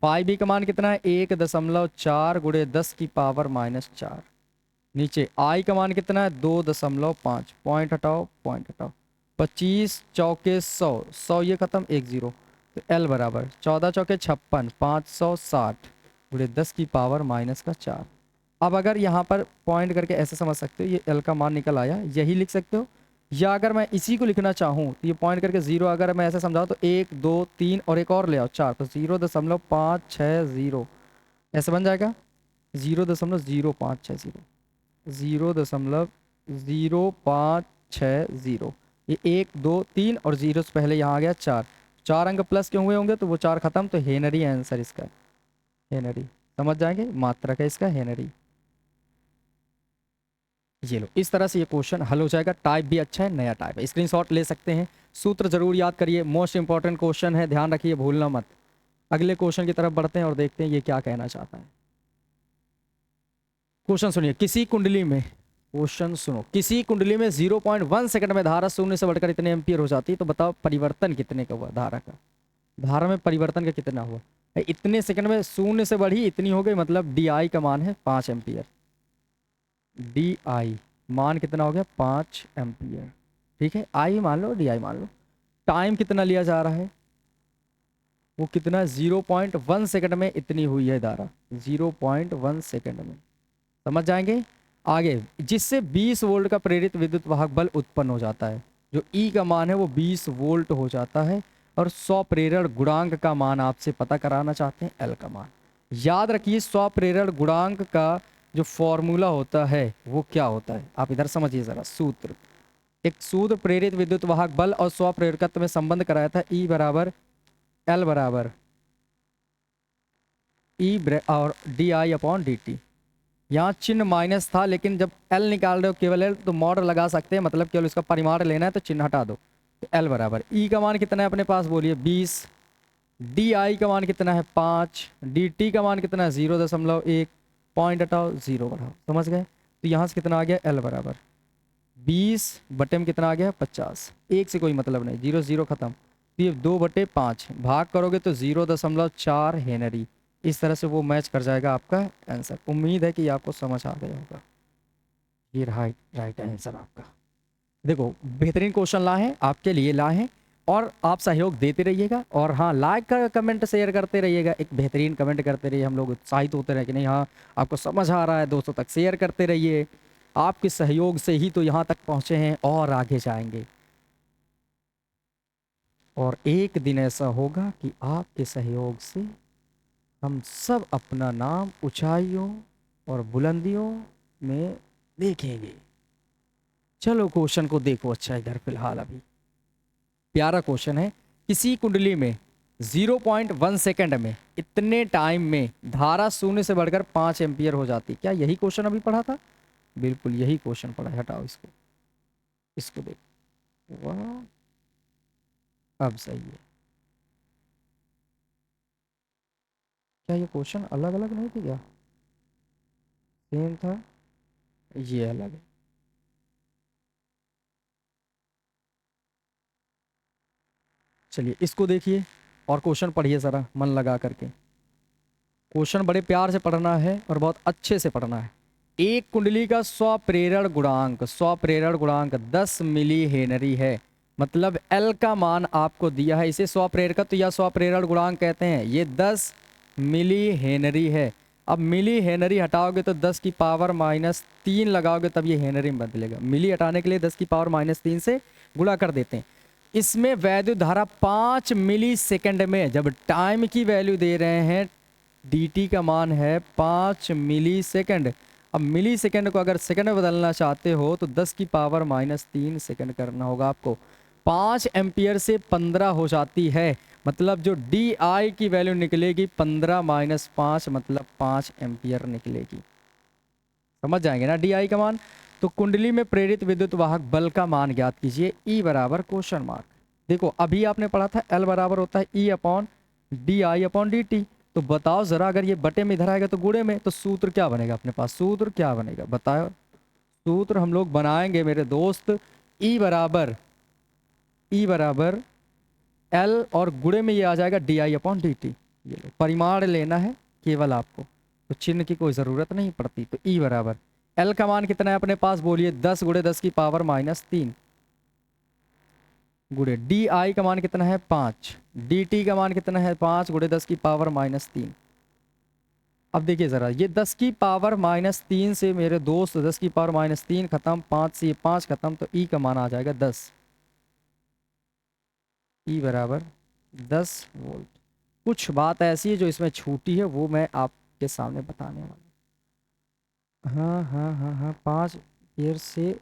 फाइव बी का मान कितना है? 1.4 गुणे 10 की पावर-4। नीचे आई का मान कितना है? 2.5। पॉइंट हटाओ, पॉइंट हटाओ। 25 चौके 100, 100 ये खत्म, 1 0। तो एल बराबर 14 चौके 56, 560 गुणे 10 की पावर-4। अब अगर यहाँ पर पॉइंट करके ऐसे समझ सकते हो, ये एल का मान निकल आया, यही लिख सकते हो। या अगर मैं इसी को लिखना चाहूँ तो ये पॉइंट करके 0, अगर मैं ऐसे समझाऊँ तो 1 2 3 और एक और ले आओ 4, तो 0.560 ऐसे बन जाएगा। 0.0560, 0.0560। ये 1 2 3 और 0 से पहले यहाँ आ गया 4। 4 अंक प्लस के हुए होंगे तो वो 4 खत्म, तो हेनरी आंसर इसका। हेनरी समझ जाएंगे, मात्रक है इसका हेनरी। ये लो, इस तरह से ये क्वेश्चन हल हो जाएगा। टाइप भी अच्छा है, नया टाइप है, स्क्रीनशॉट ले सकते हैं। सूत्र जरूर याद करिए, मोस्ट इंपॉर्टेंट क्वेश्चन है, ध्यान रखिए, भूलना मत। अगले क्वेश्चन की तरफ बढ़ते हैं और देखते हैं ये क्या कहना चाहता है। क्वेश्चन सुनिए, किसी कुंडली में, क्वेश्चन सुनो, किसी कुंडली में 0.1 सेकंड में धारा शून्य से बढ़कर इतने एम्पियर हो जाती है, तो बताओ परिवर्तन कितने का हुआ धारा का? धारा में परिवर्तन का कितना हुआ? इतने सेकंड में शून्य से बढ़ी इतनी हो गई, मतलब डी आई का मान है 5 एम्पियर। डी आई मान कितना हो गया? 5 एम्पियर। ठीक है, आई मान लो, डी आई मान लो। टाइम कितना लिया जा रहा है? वो कितना? 0.1 सेकंड में इतनी हुई है धारा, 0.1 सेकंड में। समझ जाएंगे आगे, जिससे 20 वोल्ट का प्रेरित विद्युत वाहक बल उत्पन्न हो जाता है। जो ई का मान है वो 20 वोल्ट हो जाता है, और 100 प्रेरण गुणांक का मान आपसे पता कराना चाहते हैं, एल का मान। याद रखिए 100 प्रेरण गुणांक का जो फॉर्मूला होता है वो क्या होता है, आप इधर समझिए ज़रा सूत्र। एक सूत्र प्रेरित विद्युत वाहक बल और स्वप्रेरकत्व में संबंध कराया था, ई बराबर एल बराबर ई और D I upon D T. यहाँ चिन्ह माइनस था, लेकिन जब एल निकाल रहे हो केवल एल तो मॉड लगा सकते हैं, मतलब केवल इसका परिमाण लेना है तो चिन्ह हटा दो। तो एल बराबर ई का मान कितना है अपने पास, बोलिए 20, डी आई का मान कितना है 5, डी टी का मान कितना है 0.1, पॉइंट हटाओ 0 बढ़ाओ, समझ गए। तो यहाँ से कितना आ गया एल बराबर 20 बटे में कितना आ गया 50, एक से कोई मतलब नहीं, 0 0 खत्म। तो ये 2/5 भाग करोगे तो 0.4 हेनरी। इस तरह से वो मैच कर जाएगा आपका आंसर। उम्मीद है कि आपको समझ आ गया होगा। ये राइट आंसर आपका। देखो बेहतरीन क्वेश्चन लाए हैं आपके लिए, लाए हैं, और आप सहयोग देते रहिएगा। और हाँ, लाइक कर, कमेंट शेयर करते रहिएगा, एक बेहतरीन कमेंट करते रहिए, हम लोग उत्साहित होते रहे कि नहीं हाँ आपको समझ आ रहा है। दोस्तों तक शेयर करते रहिए, आपके सहयोग से ही तो यहाँ तक पहुँचे हैं और आगे जाएंगे। और एक दिन ऐसा होगा कि आपके सहयोग से हम सब अपना नाम ऊंचाइयों और बुलंदियों में देखेंगे। चलो क्वेश्चन को देखो। अच्छा इधर फिलहाल अभी प्यारा क्वेश्चन है। किसी कुंडली में 0.1 सेकंड में इतने टाइम में धारा 0 से बढ़कर 5 एम्पियर हो जाती। क्या यही क्वेश्चन अभी पढ़ा था? बिल्कुल यही क्वेश्चन पढ़ा है। हटाओ इसको, इसको देखो, वाह अब सही है। क्या ये क्वेश्चन अलग अलग नहीं थी क्या? सेम था, ये अलग है। चलिए इसको देखिए और क्वेश्चन पढ़िए ज़रा मन लगा करके। क्वेश्चन बड़े प्यार से पढ़ना है और बहुत अच्छे से पढ़ना है। एक कुंडली का स्वप्रेरण गुणांक 10 मिली हेनरी है। मतलब L का मान आपको दिया है, इसे स्वप्रेरकत्व या स्वप्रेरण गुणांक कहते हैं। ये 10 मिली हेनरी है। अब मिली हेनरी हटाओगे तो 10 की पावर -3 लगाओगे तब ये हेनरी में बदलेगा। मिली हटाने के लिए 10 की पावर -3 से गुणा कर देते हैं। इसमें वैद्युत धारा 5 मिली सेकेंड में, जब टाइम की वैल्यू दे रहे हैं, dt का मान है 5 मिली सेकेंड। अब मिली सेकेंड को अगर सेकेंड में बदलना चाहते हो तो 10 की पावर -3 सेकेंड करना होगा आपको। 5 एम्पियर से 15 हो जाती है, मतलब जो di की वैल्यू निकलेगी 15 - 5 मतलब 5 एम्पियर निकलेगी। समझ जाएंगे ना di का मान। तो कुंडली में प्रेरित विद्युत वाहक बल का मान ज्ञात कीजिए, E बराबर क्वेश्चन मार्क। देखो अभी आपने पढ़ा था L बराबर होता है E upon di upon dt। तो बताओ जरा, अगर ये बटे में इधर आएगा तो गुणे में, तो सूत्र क्या बनेगा अपने पास? सूत्र क्या बनेगा बताओ? सूत्र हम लोग बनाएंगे मेरे दोस्त, ई बराबर L और गुणे में ये आ जाएगा di अपॉन dt। ये लो, परिमाण लेना है केवल आपको, तो चिन्ह की कोई ज़रूरत नहीं पड़ती। तो ई बराबर L का मान कितना है अपने पास, बोलिए 10 × 10 की पावर -3 गुणे di का मान कितना है 5, dt का मान कितना है 5 × 10 की पावर -3। अब देखिए ज़रा, ये 10 की पावर -3 से मेरे दोस्त 10 की पावर -3 खत्म, 5 से ये 5 खत्म, तो ई का मान आ जाएगा 10। ई बराबर 10 वोल्ट। कुछ बात ऐसी है जो इसमें छूटी है, वो मैं आपके सामने बताने वाला हूँ। हाँ हाँ हाँ हाँ, 5 एम्पियर से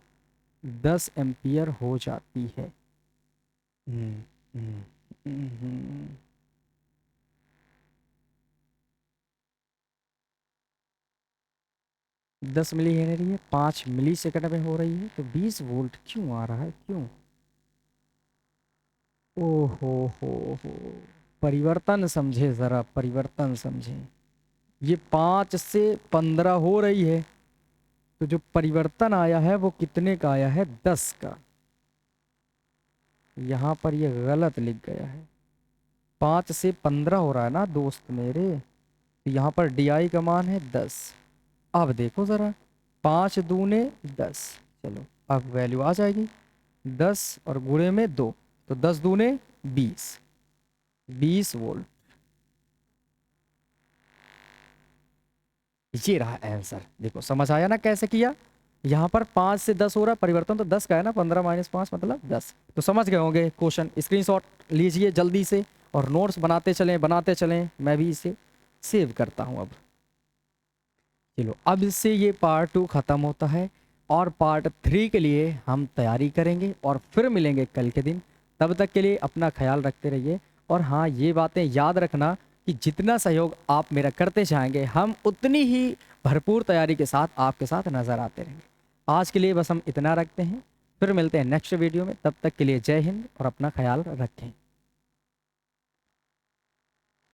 10 एम्पियर हो जाती है। हम्म, हम्म, हम्म। 10 मिली हेनरी है, 5 मिली सेकंड में हो रही है, तो 20 वोल्ट क्यों आ रहा है, क्यों? ओहो हो, परिवर्तन समझे ज़रा, परिवर्तन समझे। ये 5 से 15 हो रही है, तो जो परिवर्तन आया है वो कितने का आया है? 10 का। यहाँ पर ये गलत लिख गया है, 5 से 15 हो रहा है ना दोस्त मेरे, तो यहाँ पर di का मान है 10। अब देखो ज़रा, 5 दूने 10, चलो अब वैल्यू आ जाएगी 10 और गुणे में 2, तो 10 दूने 20, 20 वोल्ट। ये रहा आंसर। देखो समझ आया ना कैसे किया? यहाँ पर 5 से 10 हो रहा है, परिवर्तन तो 10 का है ना, 15 - 5 मतलब 10। तो समझ गए होंगे क्वेश्चन। स्क्रीनशॉट लीजिए जल्दी से और नोट्स बनाते चलें। मैं भी इसे सेव करता हूँ अब। चलो अब इससे ये पार्ट 2 खत्म होता है। और पार्ट 3 के लिए हम तैयारी करेंगे और फिर मिलेंगे कल के दिन। तब तक के लिए अपना ख्याल रखते रहिए। और हाँ, ये बातें याद रखना कि जितना सहयोग आप मेरा करते जाएंगे, हम उतनी ही भरपूर तैयारी के साथ आपके साथ नज़र आते रहेंगे। आज के लिए बस हम इतना रखते हैं, फिर मिलते हैं नेक्स्ट वीडियो में। तब तक के लिए जय हिंद और अपना ख्याल रखें।